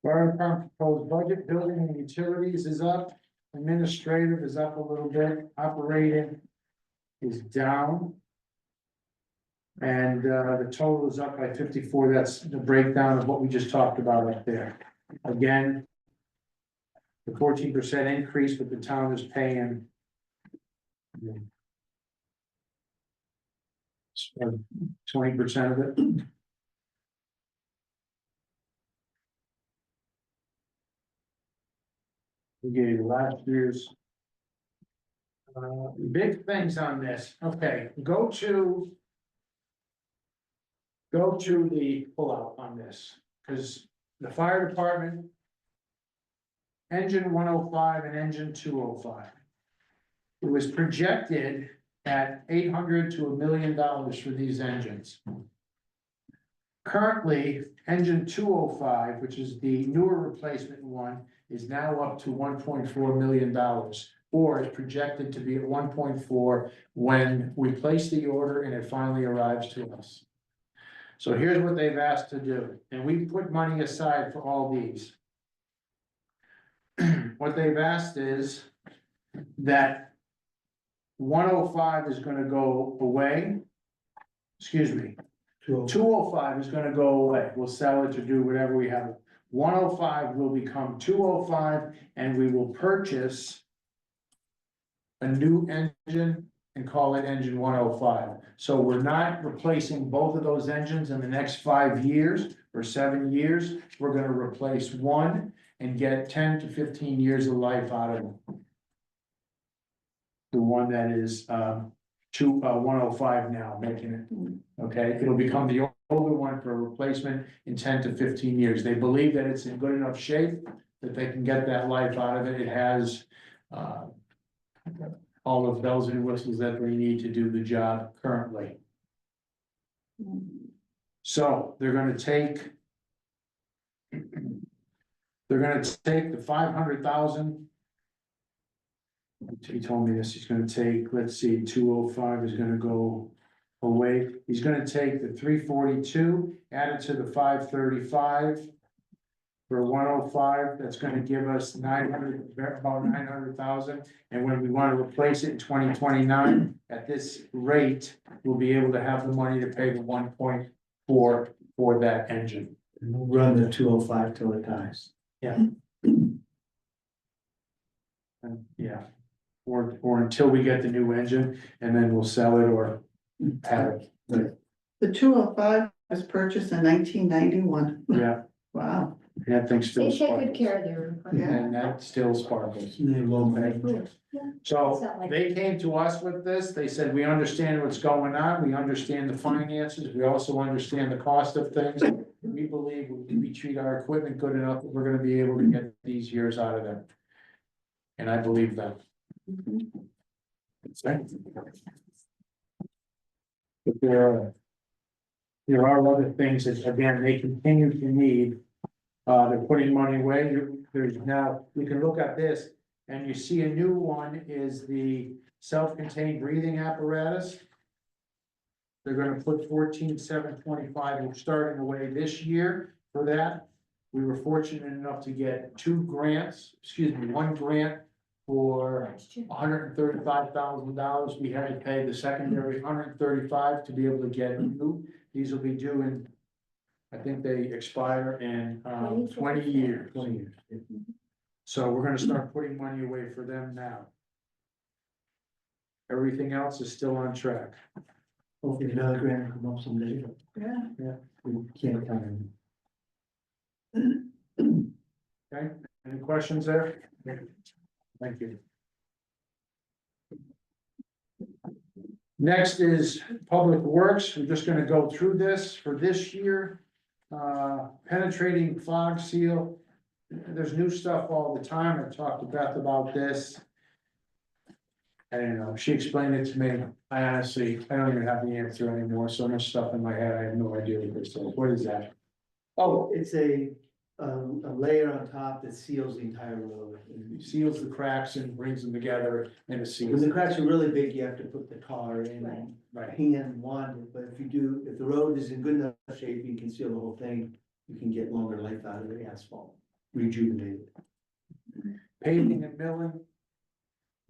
Fire department proposed budget, building and utilities is up, administrative is up a little bit, operating is down. And the total is up by 54, that's the breakdown of what we just talked about up there. Again, the 14% increase, but the town is paying 20% of it. We gave last year's big things on this. Okay, go to the pullout on this, because the fire department, engine 105 and engine 205. It was projected at $800 to $1 million for these engines. Currently, engine 205, which is the newer replacement one, is now up to $1.4 million, or is projected to be at 1.4 when we place the order and it finally arrives to us. So here's what they've asked to do, and we put money aside for all these. What they've asked is that 105 is gonna go away. Excuse me, 205 is gonna go away. We'll sell it to do whatever we have. 105 will become 205, and we will purchase a new engine and call it engine 105. So we're not replacing both of those engines in the next 5 years or 7 years. We're gonna replace one and get 10 to 15 years of life out of it. The one that is 105 now, making it, okay, it'll become the older one for a replacement in 10 to 15 years. They believe that it's in good enough shape that they can get that life out of it. It has all of bells and whistles that we need to do the job currently. So they're gonna take the 500,000. He told me this, he's gonna take, let's see, 205 is gonna go away. He's gonna take the 342, add it to the 535. For 105, that's gonna give us 900, about 900,000, and when we wanna replace it in 2029, at this rate, we'll be able to have the money to pay the for that engine. And we'll run the 205 till it dies. And yeah, or until we get the new engine, and then we'll sell it or have it, The 205 was purchased in 1991. yeah, Wow, that thing still They take good sparkles. care of their equipment. yeah. And that still sparkles. And they low back. So they came to us with this, they said, we understand what's going on, we understand the finances, we also understand the cost of things. We believe if we treat our equipment good enough, we're gonna be able to get these years out of them. And I believe that. But there are other things that, again, they continue to need. They're putting money away. There's now, you can look at this and you see a new one is the self-contained breathing apparatus. They're gonna put 14,725, we're starting away this year for that. We were fortunate enough to get one grant for $135,000. We had to pay the secondary $135 to be able to get new. These will be due in, I think they expire in 20 years. 20 years. So we're gonna start putting money away for them now. Everything else is still on track. Hopefully another grant will come up someday. Yeah. We can't count on Okay, any questions there? Thank you. Next is Public Works. We're just gonna go through this for this year. Penetrating fog seal. There's new stuff all the time. I talked to Beth about this. I don't know, she explained it to me. I honestly, I don't even have the answer anymore. So much stuff in my head. I have no idea what this is. What is that? Oh, it's a layer on top that seals the entire road. It seals the cracks and brings them together and it When seals. the cracks are really big, you have to put the tar in and Right. hand wand it, but if the road is in good enough shape, you can seal the whole thing. You can get longer life out of the asphalt, rejuvenate it. Paving and milling.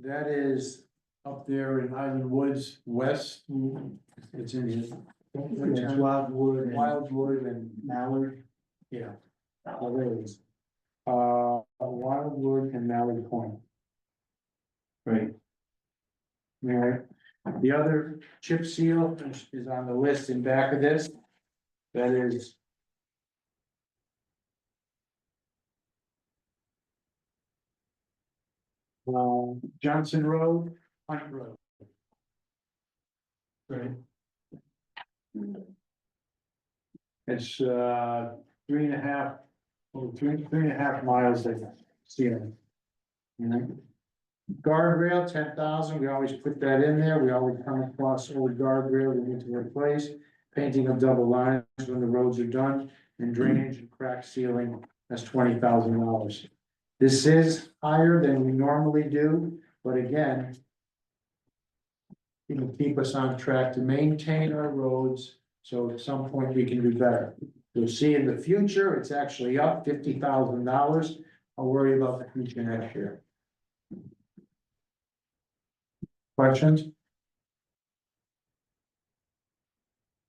That is up there in Island Woods West. It's in here. It's Wildwood and Wildwood and, Mallard. yeah. Oh, there it is. Wildwood and Mallard Point. Right. Alright, the other chip seal is on the list in back of this. That is. Johnson Road, Hunt Road. Right. It's 3.5, three and a half miles they ceiling. You know? Guardrail, 10,000, we always put that in there, we always come across old guardrail we need to replace. Painting of double lines when the roads are done, and drainage and crack sealing, that's $20,000. This is higher than we normally do, but again. It'll keep us on track to maintain our roads, so at some point we can do better. You'll see in the future, it's actually up $50,000. I'll worry about the future next year. Questions?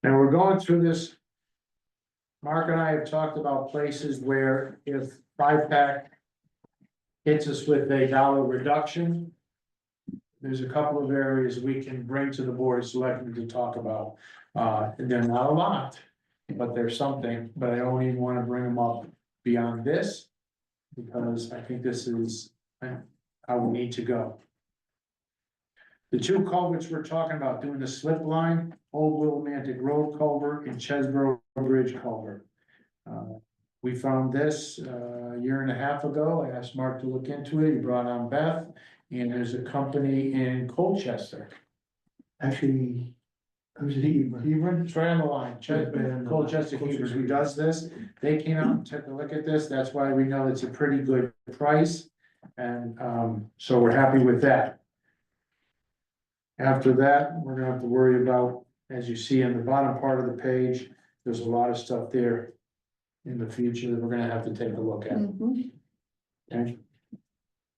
And we're going through this. Mark and I have talked about places where if 5-pack hits us with a dollar reduction, there's a couple of areas we can bring to the board of selectmen to talk about. And they're not a lot, but there's something, but I don't even want to bring them up beyond this. Because I think this is how we need to go. The two culverts we're talking about, doing the slip line, Old Willimantic Road culvert and Chesbrough Bridge culvert. We found this a year and a half ago. I asked Mark to look into it. He brought on Beth. And there's a company in Colchester. Actually, who's it? Hebron, it's right on the line, Colchester Hebron, who does this. They came out and took a look at this. That's why we know it's a pretty good price. And so we're happy with that. After that, we're gonna have to worry about, as you see in the bottom part of the page, there's a lot of stuff there in the future that we're gonna have to take a look at. Mhm. Okay.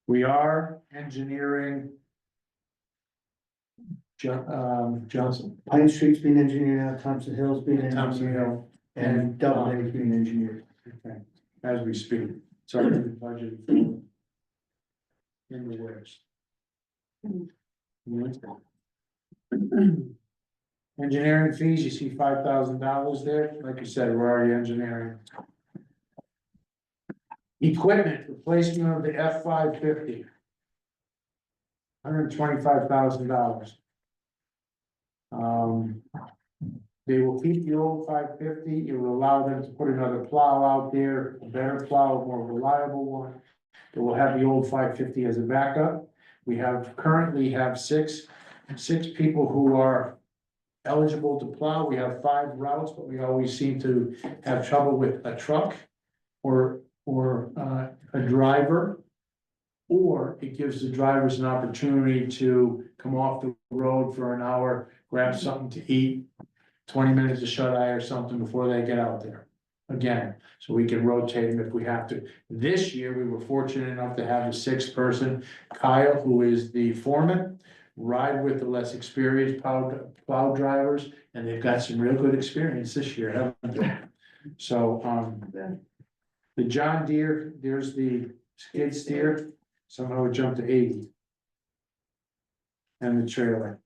We are engineering Johnson, Pine Street's being engineered out, Thompson Hill's being Thompson engineered, Hill, and Doublelay's being engineered. okay, as we speak, so I think the budget in the works. Engineering fees, you see $5,000 there, like you said, we're already engineering. Equipment, replacement of the F-550. $125,000. They will keep the old 550, it will allow them to put another plow out there, a better plow, a more reliable one. It will have the old 550 as a backup. We currently have six people who are eligible to plow. We have 5 routes, but we always seem to have trouble with a truck or a driver. Or it gives the drivers an opportunity to come off the road for an hour, grab something to eat, 20 minutes of shut eye or something before they get out there. Again, so we can rotate them if we have to. This year, we were fortunate enough to have a 6th person, Kyle, who is the foreman, ride with the less experienced plow drivers, and they've got some real good experience this year, haven't they? So, the John Deere, there's the skid steer, somehow it jumped to 80. And the trailer.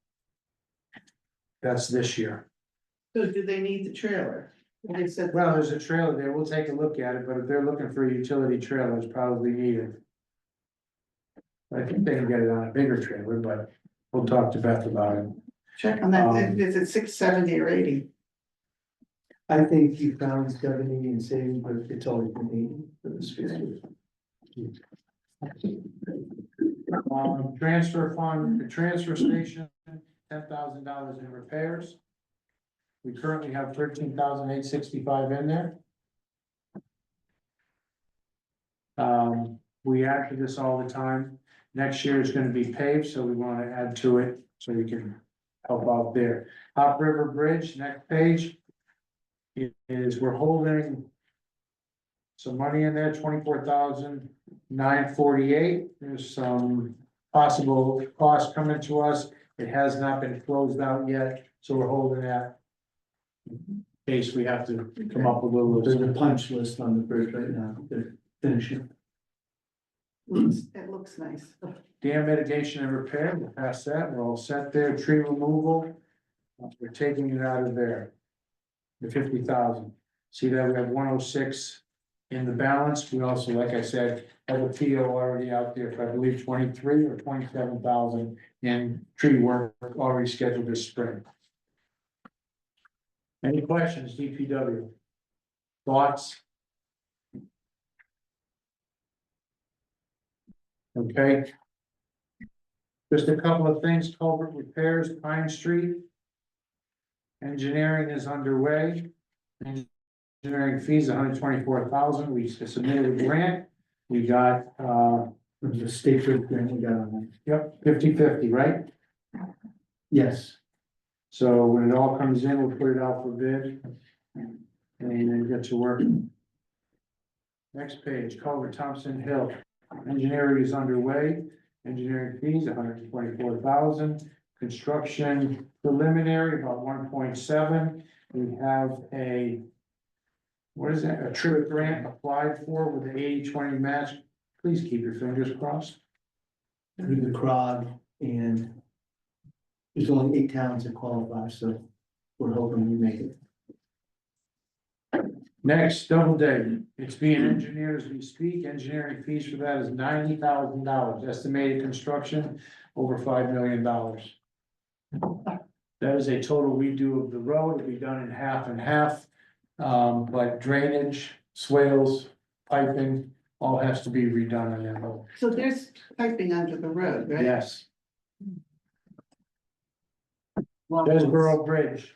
That's this year. So do they need the trailer? They said. Well, there's a trailer there, we'll take a look at it, but if they're looking for a utility trailer, it's probably needed. I think they can get it on a bigger trailer, but we'll talk to Beth about it. Check on that, is it 670 or 80? I think you found 70 in savings, but it's always been 80 for this fiscal. Transfer fund, the transfer station, $10,000 in repairs. We currently have 13,865 in there. We add to this all the time. Next year is gonna be paved, so we wanna add to it, so we can help out there. Hop River Bridge, next page. We're holding some money in there, 24,948. There's some possible costs coming to us. It has not been closed out yet, so we're holding that. In case we have to come up with a little. There's a punch list on the bridge right now, they're finishing. It looks nice. Dam mitigation and repair, we'll pass that, we're all set there. Tree removal, we're taking it out of there. The 50,000. See that we have 106 in the balance. We also, like I said, have a PO already out there for, I believe, 23 or 27,000 in tree work already scheduled this spring. Any questions, DPW? Thoughts? Okay. Just a couple of things, culvert repairs, Pine Street. Engineering is underway. Engineering fees, 124,000. We submitted a grant. We got, There's a state road grant we got on yep, 50/50, right? that. Yes, So when it all comes in, we'll put it out for bid. And then get to work. Next page, Culver Thompson Hill. Engineering is underway. Engineering fees, 124,000. Construction preliminary, about 1.7. We have a, what is that, a trip grant applied for with the 80-20 match. Please keep your fingers crossed. through the CROG, and there's only 8 towns that qualify, so we're hoping we make it. Next, Doubleday, it's being engineered as we speak. Engineering fees for that is $90,000. Estimated construction over $5 million. That is a total redo of the road. It'll be done in half and half. But drainage, swales, piping, all has to be redone on that road. So there's piping under the road, right? Yes, Well, Chesborough Bridge.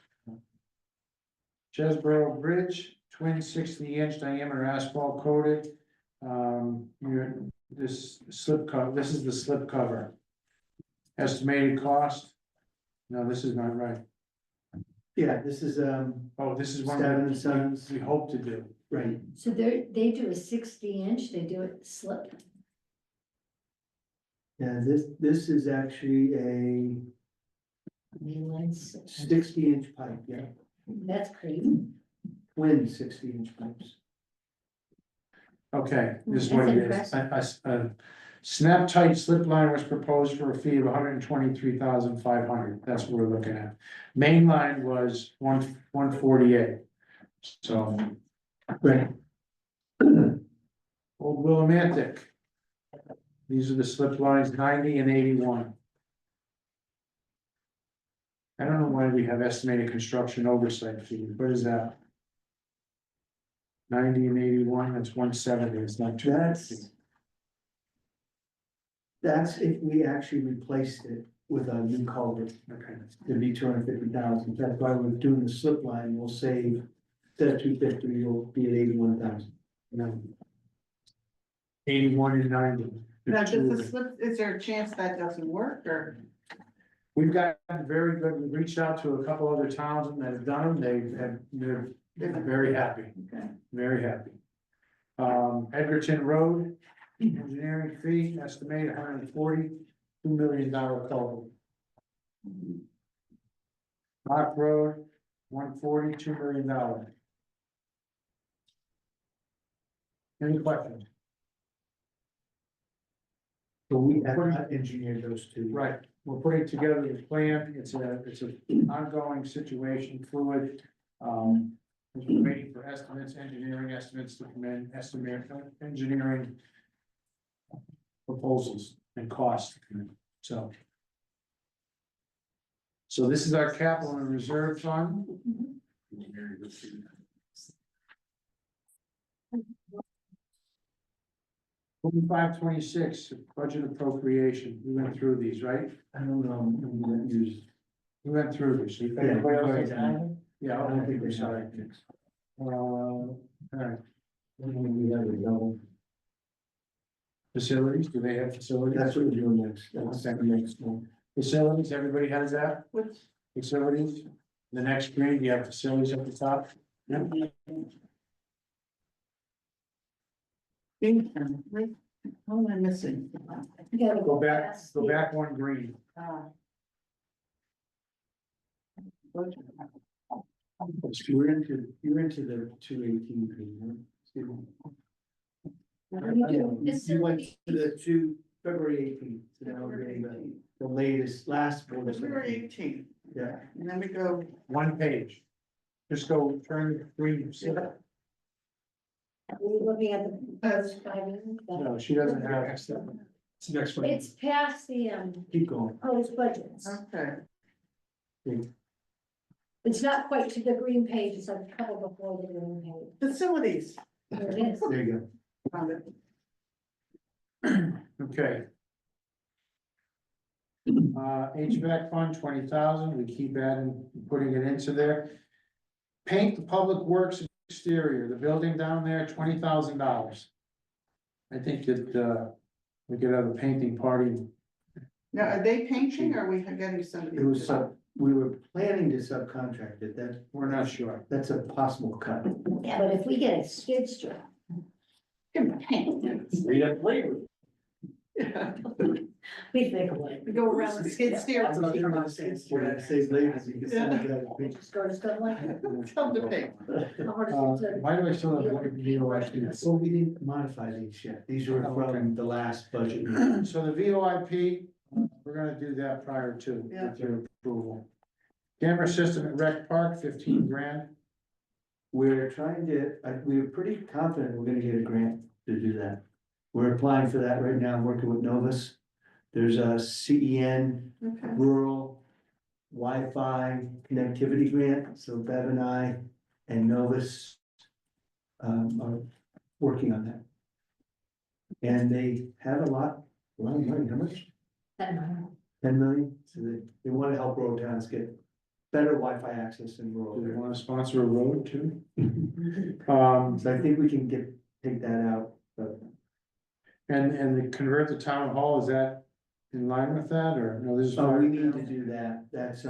Chesborough Bridge, twin 60-inch diameter asphalt coated. This slip cover, this is the slip cover. Estimated cost. No, this is not right. Yeah, this is, Oh, this is one Seven Sons. we hope to do. right, So they do a 60-inch, they do it slip. yeah, this is actually Mainline six, 60-inch pipe, yeah, that's crazy. twin 60-inch pipes. Okay, this is That's what it is. A snap tight slip line was proposed for a fee of $123,500. That's what we're looking at. Main line was 148. So. Right. Old Willimantic. These are the slip lines 90 and 81. I don't know why we have estimated construction oversight fee. What is that? 90 and 81, that's 170, it's not two. That's if we actually replaced it with a new culvert, Okay, it'd be 250,000, that's why we're doing the slip line, we'll save, instead of 250, you'll be at 81,000. 81 and 90. Now, does the slip, is there a chance that doesn't work, or? We've gotten very good, we've reached out to a couple other towns that have done them, they're very happy, Okay. very happy. Edgerton Road, engineering fee, estimated $142 million culvert. Rock Road, $142 million. Any questions? So we have not engineered those two. Right, we're putting together the plan, it's an ongoing situation, fluid. We're waiting for estimates, engineering estimates to come in, engineering proposals and costs to come in, so. So this is our capital and reserve fund. 25-26 budget appropriation, we went through these, right? I don't know, we won't use. We went through these. Yeah, Anybody else we has did. anything? Yeah, I don't think okay, they sorry. have it. All right, We have it double. facilities, do they have facilities? That's what we're doing next, that's the next one. Facilities, everybody has that? Which, Facilities? The next grade, you have facilities at the top? Yep. what am I missing? You gotta Go back, past go the- back one green. Budget. You're into the 218 green, huh? You went to the two, February 18th, so now we're getting the latest, last one. February 18th, Yeah, and then we go, One page. Just go turn green. Are we looking at That's- the timing? No, she doesn't have. It's the next one. It's past the, keep going. proposed budgets. okay, It's not quite to the green page, it's like a couple before the green page. facilities. There it is. There you Found it. Okay. HVAC fund, 20,000, we keep adding, putting it into there. Paint the public works exterior, the building down there, $20,000. I think that, we could have a painting party. Now, are they painting, or are we getting somebody? go. It was, we were planning to subcontract it, We're not sure. that's a possible cut. Yeah, but if we get a skid steer, Give them paint. Read it later. we think of it. We go around the skid steer. We're gonna save labor, so you can send it out. Just go to stuff like that. Tell them to paint. How much is it? Why do I still have one VOIP? So we didn't modify these yet, these were from the last budget. So the VOIP, we're gonna do that prior to, Yeah. with your approval. Camera system at Rec Park, 15 grand. We're trying to, we're pretty confident we're gonna get a grant to do that. We're applying for that right now, I'm working with Novus. There's a CEN Okay. rural Wi-Fi connectivity grant, so Bev and I and Novus are working on that. And they have a lot of money, how much? 10 million, so they want to help rural towns get better Wi-Fi access in rural Do they areas. wanna sponsor a road too? So I think we can take that out, but And the convert the town hall, is that in line with that, or no, this is? oh, we need to do that, that's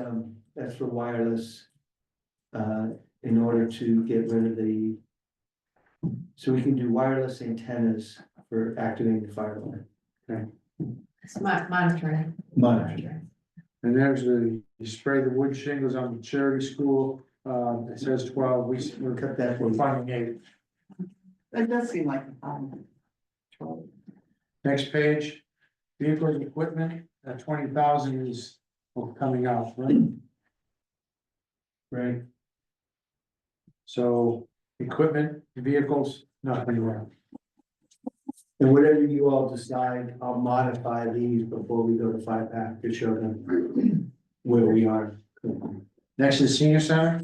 for wireless. In order to get rid of the. So we can do wireless antennas for activating the fire line. Smart monitoring. Monitoring. And there's the spray the wood shingles on the charity school, it says 12, we'll cut that, we're funding 8. That does seem like, Next page, vehicle and equipment, 20,000 is coming out, right? Right. So, equipment, vehicles, nothing wrong. And whatever you all decide, I'll modify these before we go to 5-pack to show them where we are. Next is senior center.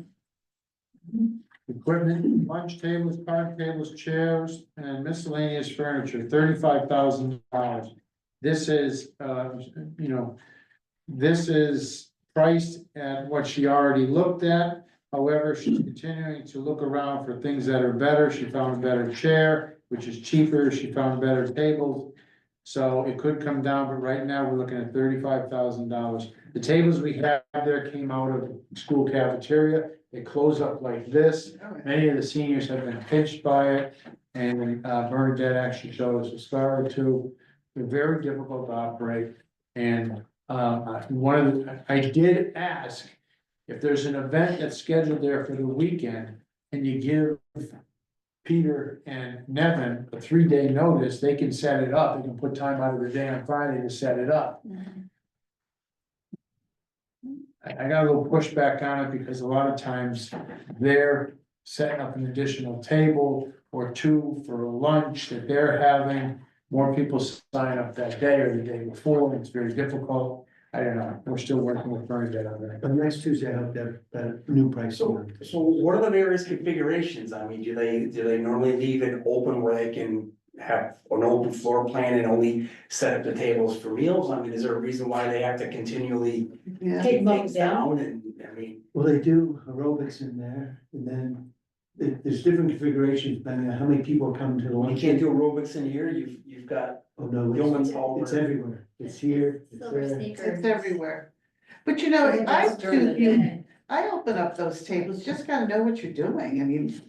Equipment, lunch tables, card tables, chairs, and miscellaneous furniture, $35,000. This is, this is priced at what she already looked at. However, she's continuing to look around for things that are better. She found a better chair, which is cheaper. She found better tables. So it could come down, but right now we're looking at $35,000. The tables we have there came out of school cafeteria. They close up like this. Many of the seniors have been pinched by it. And Bernadette actually showed us a star or two. They're very difficult to operate. And I did ask if there's an event that's scheduled there for the weekend and you give Peter and Nevin a 3-day notice, they can set it up. They can put time out of their day on Friday to set it up. I got a little pushback on it because a lot of times they're setting up an additional table or two for lunch that they're having. More people sign up that day or the day before, and it's very difficult. I don't know, we're still working with Bernadette on that. But next Tuesday, I hope that new price. So what are the various configurations? I mean, do they normally leave it open where they can have an open floor plan and only set up the tables for meals? I mean, is there a reason why they have to continually yeah, take things down? And, I mean, Well, they do aerobics in there, and then there's different configurations depending on how many people are coming to the you lunch. can't do aerobics in here, you've got, Oh, no, Yeoman's it's Hall. everywhere. It's here, it's Silver there. sneakers. it's everywhere. But you know, I open up those tables, just gotta know what you're doing, I mean,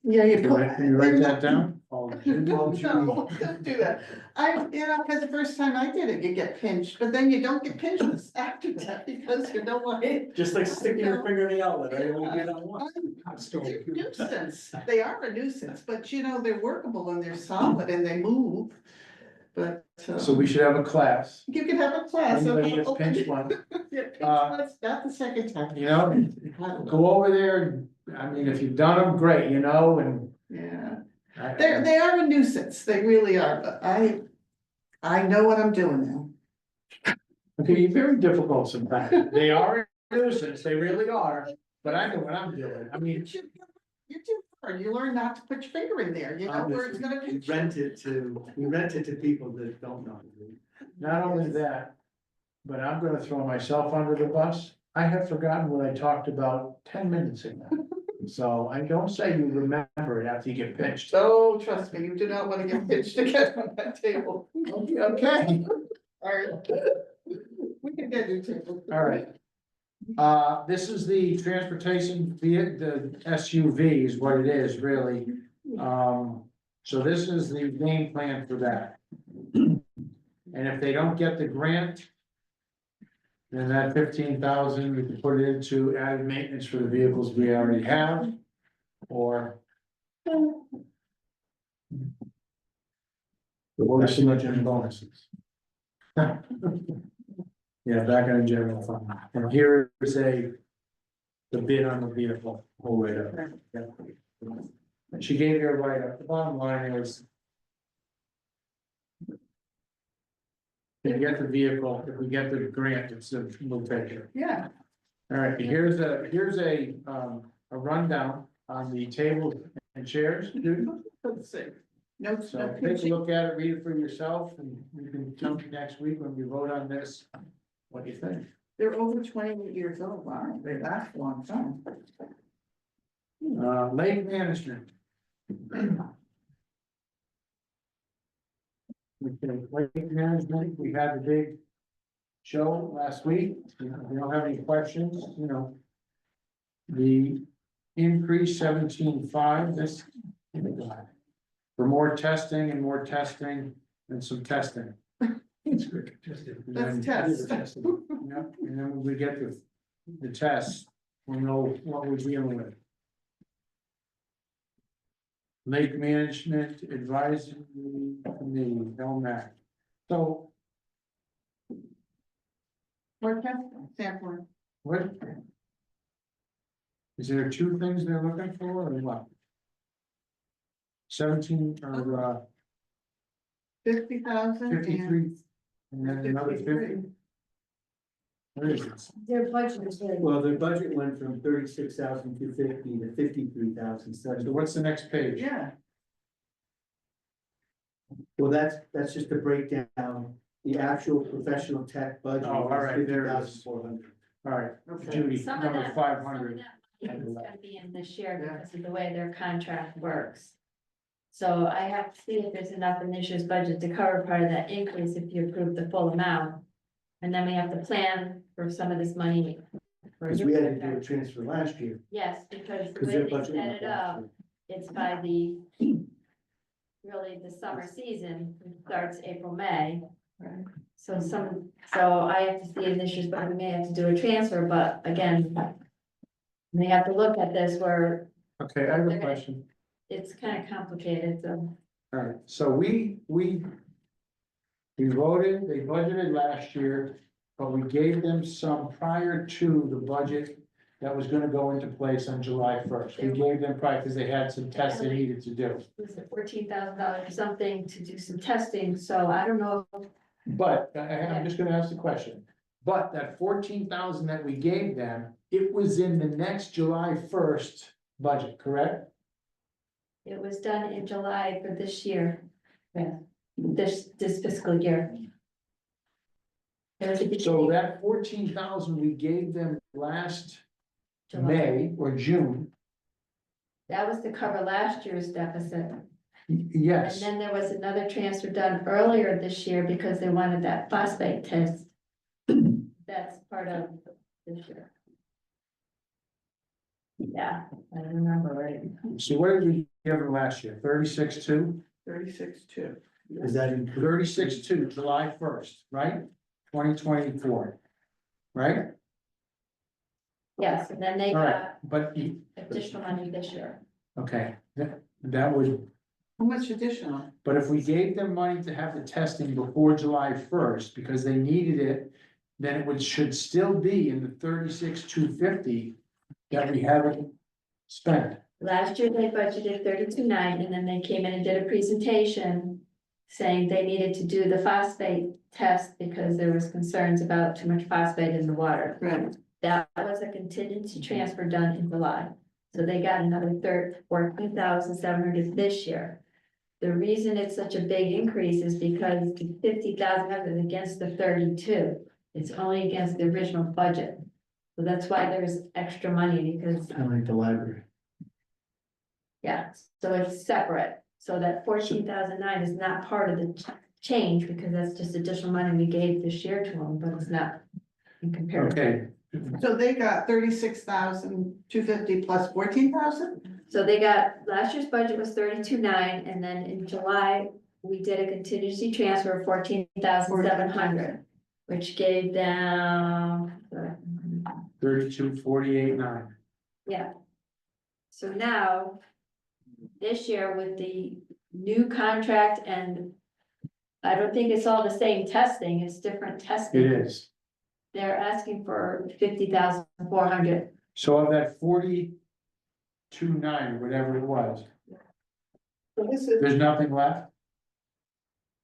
yeah, you put. Can you write that down? No, don't do that. Cause the first time I did it, you get pinched, but then you don't get pinched after that because you don't want it. just like sticking your finger in the outlet, right? You only get on one. They're a nuisance, they are a nuisance, but you know, they're workable and they're solid and they move. But, So we should have a class. you can have a class. of Anybody gets open- pinched one, Yeah, pinched Uh, once, not the second time. you know, go over there. And I mean, if you've done them, great, you know, and. Yeah, I- they are a nuisance, they really are, but I know what I'm doing now. Okay, you're very difficult sometimes. They are a nuisance, they really are, but I know what I'm doing. I mean, You're too hard, you learn not to put your finger in there, you know, where it's gonna We pinch. rent it to people that don't know. not only that, but I'm gonna throw myself under the bus. I have forgotten what I talked about 10 minutes ago. So I don't say you remember it after you get pinched. Oh, trust me, you do not wanna get pitched again on that table. Okay, Alright. We can get new tables. all right. This is the transportation, the SUV is what it is, really. So this is the game plan for that. And if they don't get the grant, then that 15,000, we can put it into added maintenance for the vehicles we already have, or. Or so much in bonuses. Yeah, back on the general fund, and here is the bid on the vehicle, whole way up. Yeah. And she gave you a write up, the bottom line is. If you get the vehicle, if we get the grant, it's a little better. Yeah, All right, here's a rundown on the tables and chairs, dude. let's see. Notes, So no take a pinching. look at it, read it for yourself, and you can tell me next week when we vote on this, what do you think? They're over 28 years old, wow, they last a long time. Lake management. Okay, lake management, we had the big show last week, if you don't have any questions, you know. The increase 17.5, this. For more testing and some testing. That's test. Yeah, and then we get the the tests, we'll know what we're dealing with. Lake Management Advisory Committee, LMAC. So Work test, sampling. what? Is there two things they're looking for or what? 17 or 50,000 and 53 and then another 50? 53. Where is it? Their budget is very. Well, their budget went from 36,250 to 53,000. So what's the next page? Yeah, Well, that's just a breakdown. The actual professional tech budget Oh, all right, is there it is. 50,400. All right, okay. Judy, Some of number that, 500. some of that money is gonna be in this year because of the way their contract works. So I have to see if there's enough in this year's budget to cover part of that increase if you approve the full amount. And then we have to plan for some of this money. for Because we had to do a transfer last year. Yes, because the Because way their they budget set went it up last up, year. it's by really the summer season, which starts April, May. So I have to see in this year's, but we may have to do a transfer, but again, we have to look at this where Okay, I have a question. it's kind of complicated, so. All right, so we voted, they budgeted last year, but we gave them some prior to the budget that was gonna go into place on July first. We gave them prior because they had some tests they needed to do. Was it $14,000 or something to do some testing, so I don't know. But I'm just gonna ask the question. But that 14,000 that we gave them, it was in the next July 1st budget, correct? It was done in July for this year. Yeah, this fiscal year. There was a So beginning, that 14,000 we gave them last July. May or June, That was to cover last year's deficit. And yes. then there was another transfer done earlier this year because they wanted that phosphate test. That's part of this year. Yeah, I remember right. So what did we give them last year? 36.2? 36,2. Is that included? 36.2, July 1st, right? 2024. Right? Yes, and then they All right, got but, additional money this year. okay, that would, How much additional? but if we gave them money to have the testing before July 1st, because they needed it, then it should still be in the 36,250 that we haven't spent. Last year they budgeted 32.9 and then they came in and did a presentation. Saying they needed to do the phosphate test because there was concerns about too much phosphate in the water. Right. That was a contingency transfer done in July. So they got another 14,700 this year. The reason it's such a big increase is because the 50,000 is against the 32. It's only against the original budget. So that's why there's extra money because, Kind of like the library. yeah, so it's separate. So that 14,009 is not part of the change because that's just additional money we gave this year to them, but it's not in comparison. Okay, So they got 36,250 plus 14,000? So they got, last year's budget was 32.9 and then in July, we did a contingency transfer of 14,700. Which gave them, 32,48,9. yeah. So now, this year with the new contract and I don't think it's all the same testing, it's different testing. It is. They're asking for 50,400. So of that 42.9, whatever it was, So this is, there's nothing left?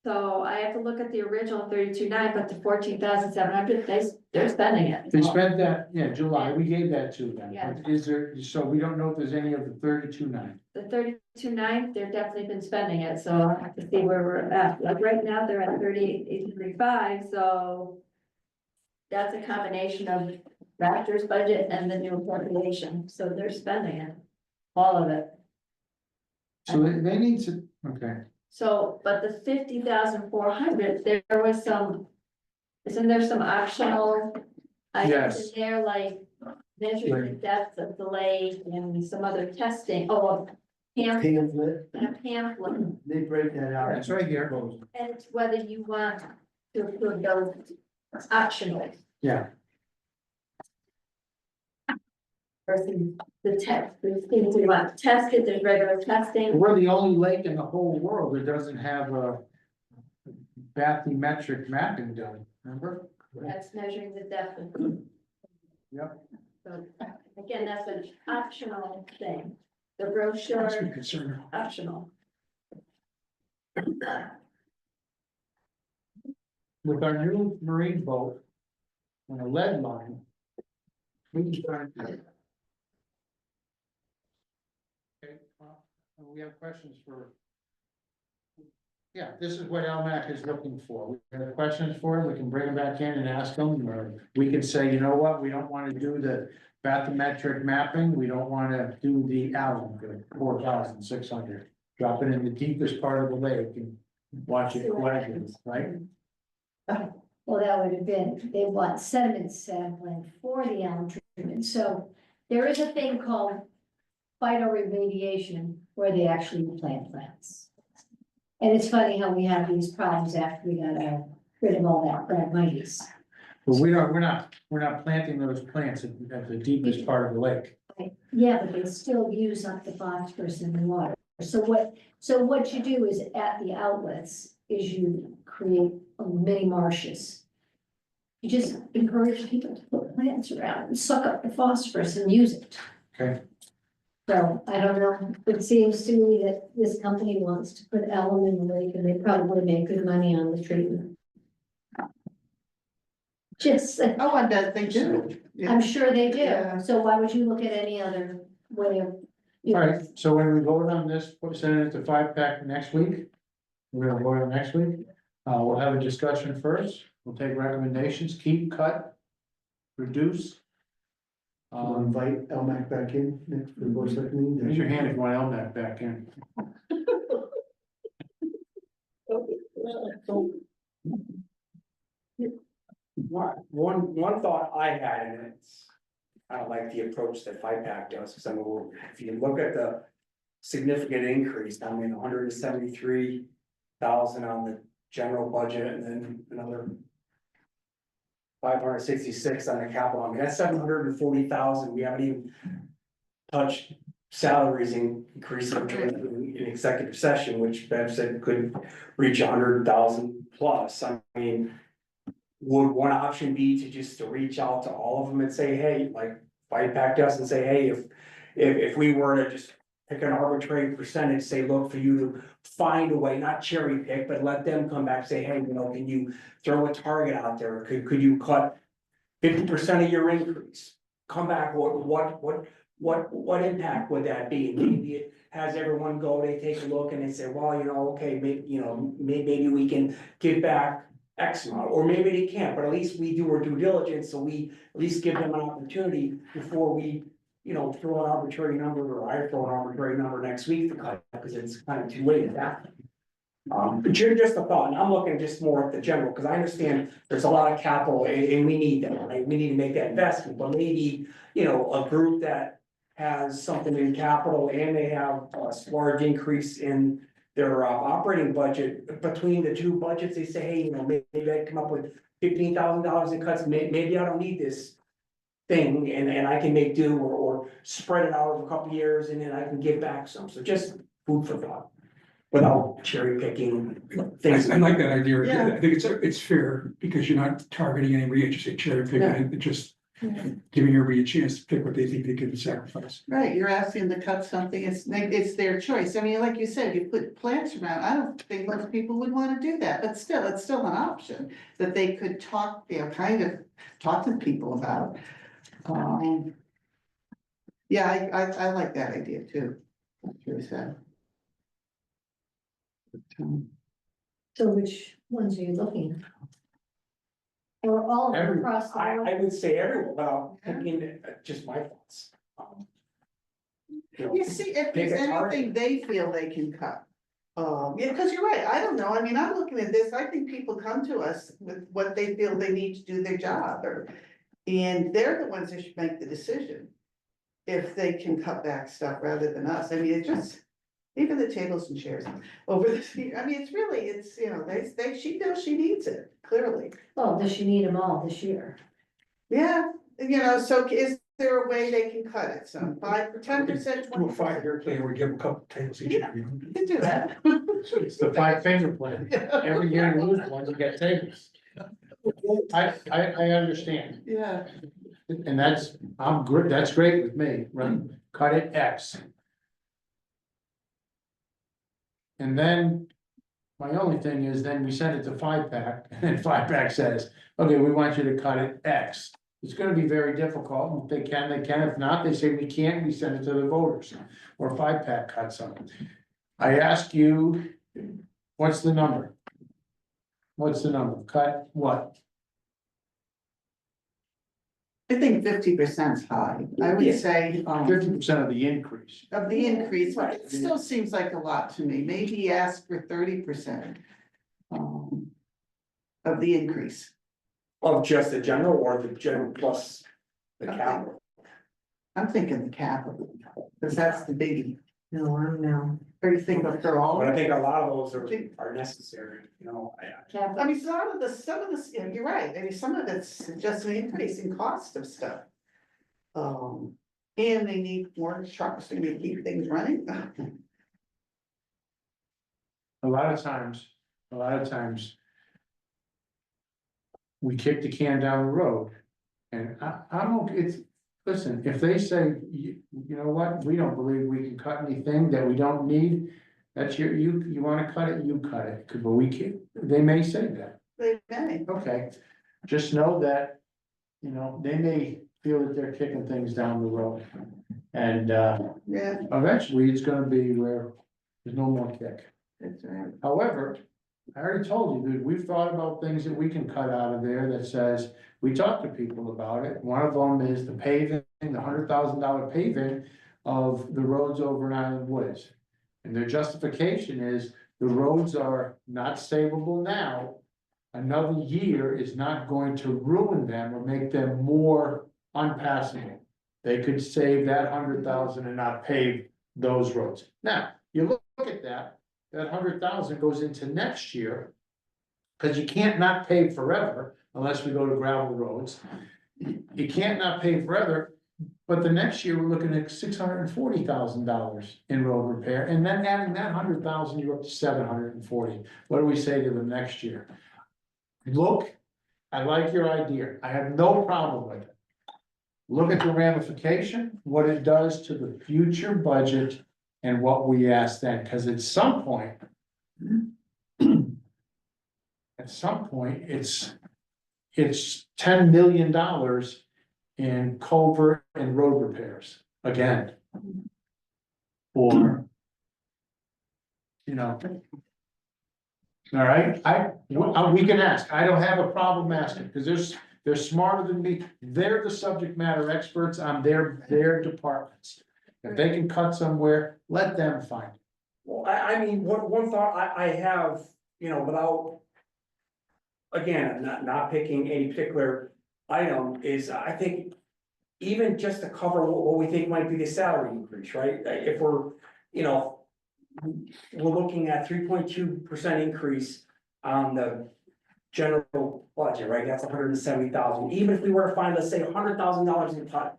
So I have to look at the original 32.9, but the 14,700, they're spending it. They spent that, yeah, July, we gave that to them. Yeah. But is there, so we don't know if there's any of the 32.9. The 32.9, they've definitely been spending it, so I'll have to see where we're at. Like right now, they're at 38,835, so that's a combination of last year's budget and the new appropriation, so they're spending it, all of it. So they need to, okay, So, but the 50,400, there was some, isn't there some optional items Yes. in there, like measuring the Right. depth of the lake and some other testing, oh, Pamphlet, a pamphlet, they break that out. It's right here. and it's whether you want to approve those optional. yeah. versus the test, the things we want tested, there's regular testing. We're the only lake in the whole world that doesn't have a bathymetric mapping done, remember? That's measuring the depth of. Yep. So, again, that's an optional thing. The That's brochure, a concern. optional. With our new marine boat and a lead line. We can find. Okay, well, we have questions for. Yeah, this is what LMAC is looking for. We have questions for him, we can bring them back in and ask them, or we can say, you know what, we don't wanna do the bathymetric mapping, we don't wanna do the Allen, the 4,600. Drop it in the deepest part of the lake and watch it coagulate, right? Well, that would have been, they want sediment sampling for the elm treatment, so there is a thing called phytoremediation where they actually plant plants. And it's funny how we have these problems after we got rid of all that Phragmites. But we're not planting those plants at the deepest part of the lake. Yeah, but they still use up the phosphorus in the water. So what you do is at the outlets is you create mini marshes. You just encourage people to put plants around and suck up the phosphorus and use it. Okay. So I don't know, it seems to me that this company wants to put alum in the lake and they probably make good money on the treatment. Just, Oh, I bet they do. I'm sure they Yeah. do, so why would you look at any other way of? All right, so when we vote on this, send it to 5-pack next week. We're gonna vote on next week. We'll have a discussion first. We'll take recommendations, keep, cut, reduce. I'll invite LMAC back in next for the board selectmen. Raise your hand if you want LMAC back in. One thought I had, and it's, I don't like the approach that FIPAC does, because I mean, if you look at the significant increase, I mean, 173,000 on the general budget, and then another 566 on the capital, I mean, that's 740,000, we haven't even touched salaries increasing in executive session, which Bev said could reach 100,000 plus, I mean. Would one option be to just to reach out to all of them and say, hey, like, FIPAC does and say, hey, if we were to just pick an arbitrary percentage, say, look, for you to find a way, not cherry pick, but let them come back, say, hey, you know, can you throw a target out there? Could you cut 50% of your increase? Come back, what impact would that be? Maybe it has everyone go, they take a look and they say, well, you know, okay, maybe we can give back X amount, or maybe they can't, but at least we do our due diligence, so we at least give them an opportunity before we, you know, throw an arbitrary number, or I throw an arbitrary number next week to cut, because it's kind of too late at that. But you're just a thought, and I'm looking just more at the general, because I understand there's a lot of capital and we need that, right? We need to make that investment, but maybe, you know, a group that has something in capital and they have a large increase in their operating budget, between the two budgets, they say, hey, you know, maybe I come up with $15,000 in cuts, maybe I don't need this thing, and I can make do, or spread it out over a couple of years, and then I can give back some, so just food for thought. Without cherry picking things. I like that idea. Yeah. I think it's fair because you're not targeting anybody, you're just cherry picking, and just giving everybody a chance to pick what they think they can sacrifice. Right, you're asking to cut something, it's their choice, I mean, like you said, you put plants around, I don't think most people would wanna do that, but still, it's still an option. That they could talk, you know, kind of talk to people about. Yeah, I like that idea too. That's really sad. So which ones are you looking at? Or all of them Every- across the I board? would say everyone, well, thinking, just my thoughts. You see, if Pick there's a target. anything they feel they can cut. Yeah, cause you're right, I don't know, I mean, I'm looking at this, I think people come to us with what they feel they need to do their job, and they're the ones that should make the decision. If they can cut back stuff rather than us, I mean, it just, even the tables and chairs over this, I mean, it's really, it's, you know, she feels she needs it, clearly. Oh, does she need them all this year? Yeah, you know, so is there a way they can cut it, so 10%, Do a 20%? 5-year plan, we give them a couple tables each. Yeah. You can do that. It's the 5-finger plan. Every year you lose one, you get tables. I understand, Yeah, and I'm good, that's great with me, right? Cut it X. And then, my only thing is, then we send it to 5-pack, and 5-pack says, okay, we want you to cut it X. It's gonna be very difficult, if they can, if not, they say we can't, we send it to the voters, or 5-pack cuts them. I ask you, what's the number? What's the number? Cut what? I think 50% is high, I would Yeah. say, 50% of the increase. of the increase, but it still seems like a lot to me, maybe ask for 30%. Of the increase. Of just the general or the general plus the capital? I'm thinking the capital, because that's the biggie. No, I'm no. Or you think for all? But I think a lot of those are necessary, you know, Capital. I mean, some of the, yeah, you're right, I mean, some of it's just an increase in cost of stuff. And they need more trucks to keep things running. A lot of times. We kick the can down the road. And I'm okay, listen, if they say, you know what, we don't believe we can cut anything that we don't need. That's you wanna cut it, you cut it, but we can't, they may say that, They may. okay. Just know that, you know, they may feel that they're kicking things down the road. And Yeah, eventually it's gonna be where there's no more kick. that's right. However, I already told you, that we've thought about things that we can cut out of there that says, we talk to people about it. One of them is the paving, the $100,000 paving of the roads over in Island Woods. And their justification is the roads are not savable now. Another year is not going to ruin them or make them more unpassable. They could save that 100,000 and not pave those roads. Now, you look at that 100,000 goes into next year. Cause you can't not pave forever unless we go to gravel roads. You can't not pave forever, but the next year we're looking at $640,000 in road repair, and then adding that 100,000, you're up to 740. What do we say to them next year? Look, I like your idea, I have no problem with it. Look at the ramification, what it does to the future budget and what we ask then, because at some point. At some point, it's $10 million in culvert and road repairs, again. Or. You know. All right, we can ask, I don't have a problem asking, because they're smarter than me, they're the subject matter experts on their departments. If they can cut somewhere, let them find it. well, I mean, one thought I have, you know, without. Again, not picking any particular item is, I think. Even just to cover what we think might be the salary increase, right? If we're, you know. We're looking at 3.2% increase on the general budget, right? That's 170,000. Even if we were to find, let's say, $100,000 in cut.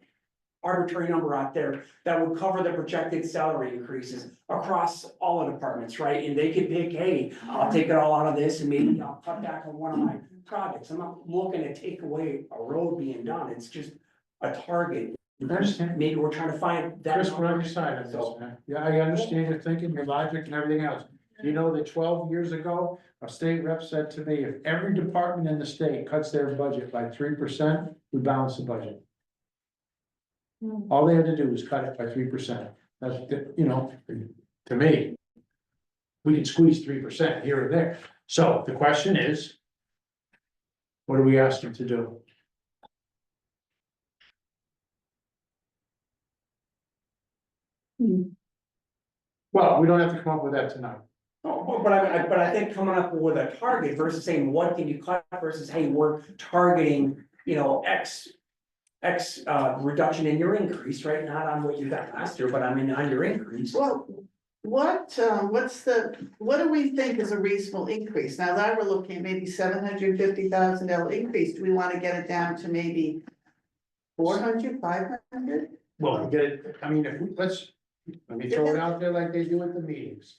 Arbitrary number out there that would cover the projected salary increases across all the departments, right? And they could pick, hey, I'll take it all out of this and maybe I'll cut back on one of my projects. I'm not looking to take away a road being done. It's just a target. I understand. Maybe we're trying to find that. Chris, we're on number. your side on this, So- man. Yeah, I understand your thinking, your logic and everything else. You know that 12 years ago, a state rep said to me, if every department in the state cuts their budget by 3%, we balance the budget. All they had to do was cut it by 3%. That's, you know, to me. We can squeeze 3% here and there. So the question is. What do we ask them to do? Well, we don't have to come up with that tonight. Oh, but I think coming up with a target versus saying, what can you cut versus, hey, we're targeting, you know, X reduction in your increase, right? Not on what you got last year, but I mean, on your increase. Well, what do we think is a reasonable increase? Now that we're looking at maybe $750,000 increase, do we wanna get it down to maybe 400, 500? Well, get it, I mean, if we, let me throw it out there like they do at the meetings.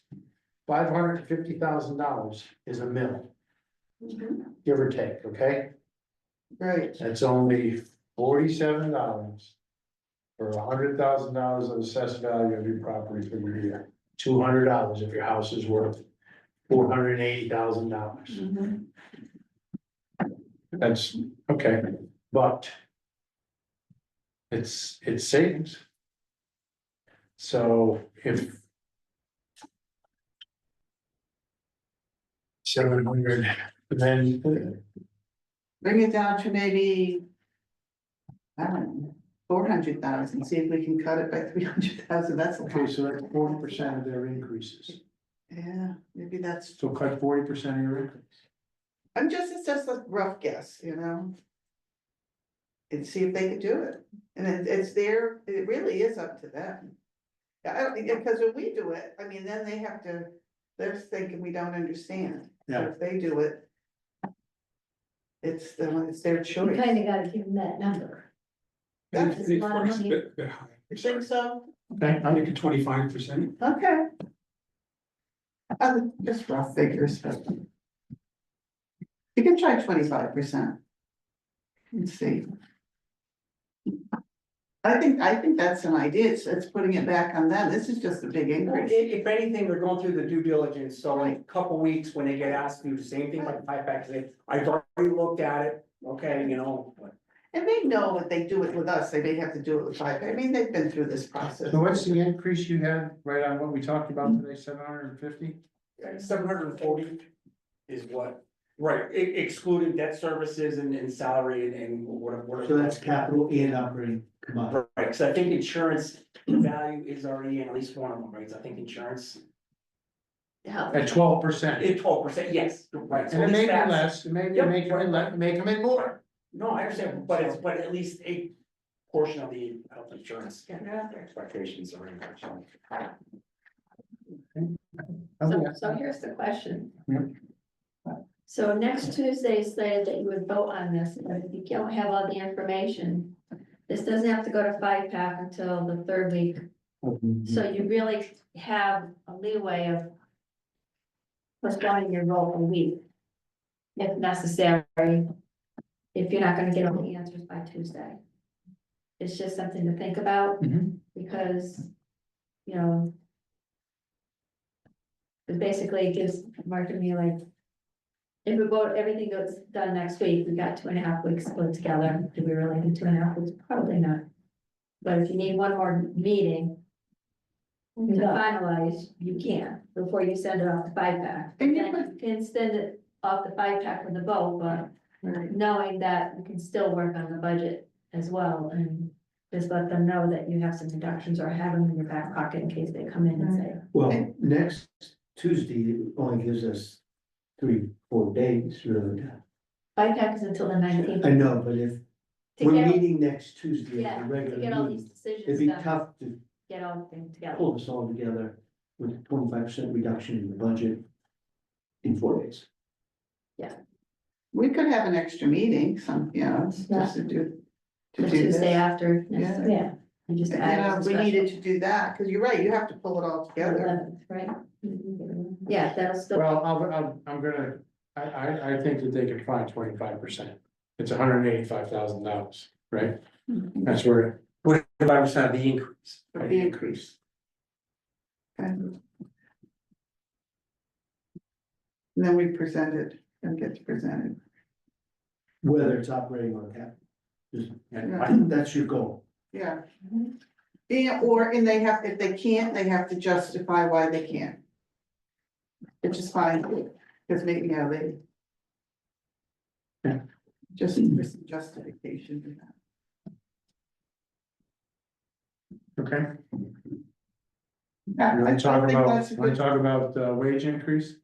$550,000 is a mill, give or take, okay? Right, That's only $47 for $100,000 of assessed value of your property for the year. $200 if your house is worth $480,000. mhm. That's, okay, but it's savings. So if 700, then Bring it down to maybe, I don't know, 400,000, see if we can cut it by 300,000, that's a lot. okay, so that's 40% of their increases. Yeah, maybe that's, So cut 40% of your increase. it's just a rough guess, you know? And see if they could do it, and it's there, it really is up to them. Yeah, I don't think, because when we do it, I mean, then they have to, they're thinking we don't understand. So Yeah. if they do it. It's their You choice. kinda gotta give them that number. That's a lot of money. You think so? Okay, I think 25%. Okay. Just rough figures, but. You can try 25%. And see. I think that's an idea, it's putting it back on them, this is just a big increase. If anything, they're going through the due diligence, so in a couple weeks, when they get asked to do the same thing like the pipe back, say, I've already looked at it, okay, you know. And they know if they do it with us, they may have to do it with five, I mean, they've been through this process. so what's the increase you had right on what we talked about today, 750? 740 is what, right, excluding debt services and salary and whatever. So that's capital and operating combined. Right, cause I think insurance value is already in at least one of them, right, so I think insurance. Help. At 12%. 12%, yes, right. So And it at may least be that's- less, it may be, Yep. make them in more. No, I understand, but but at least a portion of the health insurance expectations are in there, so. So here's the question. Yeah. So next Tuesday is slated that you would vote on this, but if you don't have all the information, this doesn't have to go to 5-pack until the third week. So you really have a leeway of postponing your vote a week, if necessary, if you're not gonna get all the answers by Tuesday. It's just something to think about, Mhm. because, you know, it basically gives Mark and me like, if we vote, everything goes done next week, we got 2.5 weeks put together. Do we really need 2.5 weeks? Probably not. But if you need one more meeting to finalize, you can, before you send it off to 5-pack. And you Then you can send it off to 5-pack with the vote, but Right. knowing that you can still work on the budget as well, and just let them know that you have some reductions or have them in your back pocket in case they come in and say, Well, next Tuesday it only gives us 3-4 days, really. 5-pack is until the 19th. I know, but if To we're get, meeting next Tuesday yeah, at the to regular get all meeting, these decisions it'd be done, tough to get all the things together. pull this all together with a 25% reduction in the budget in 4 days. We could have an extra meeting, just to do. The To do Tuesday this. after. Yeah. Yeah, You just You add. know, a we special- needed to do that, cause you're right, you have to pull it all together. 11th, right? Yeah, that'll still. Well, I'm gonna, I think that they can find 25%. It's $185,000, right? That's where, 25% of the increase. Of the increase. And then we present it and gets presented. Whether it's operating or capital. Just, Yeah. that's your goal. Yeah. Yeah, or, and they have, if they can't, they have to justify why they can't. Which is fine, because maybe, they. Yeah. Just for some justification for that. okay? Yeah, You I wanna talk think about, that's a wanna good. talk about wage increase?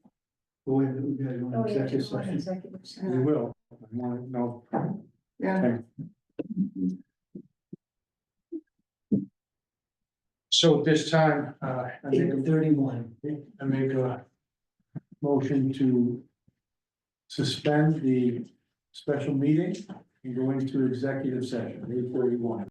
But we gotta go Oh, into yeah, executive just one session. executive session. We will, I wanna know. Yeah. So at this time, I make a 8:31. motion to suspend the special meeting and go into executive session, 8:41.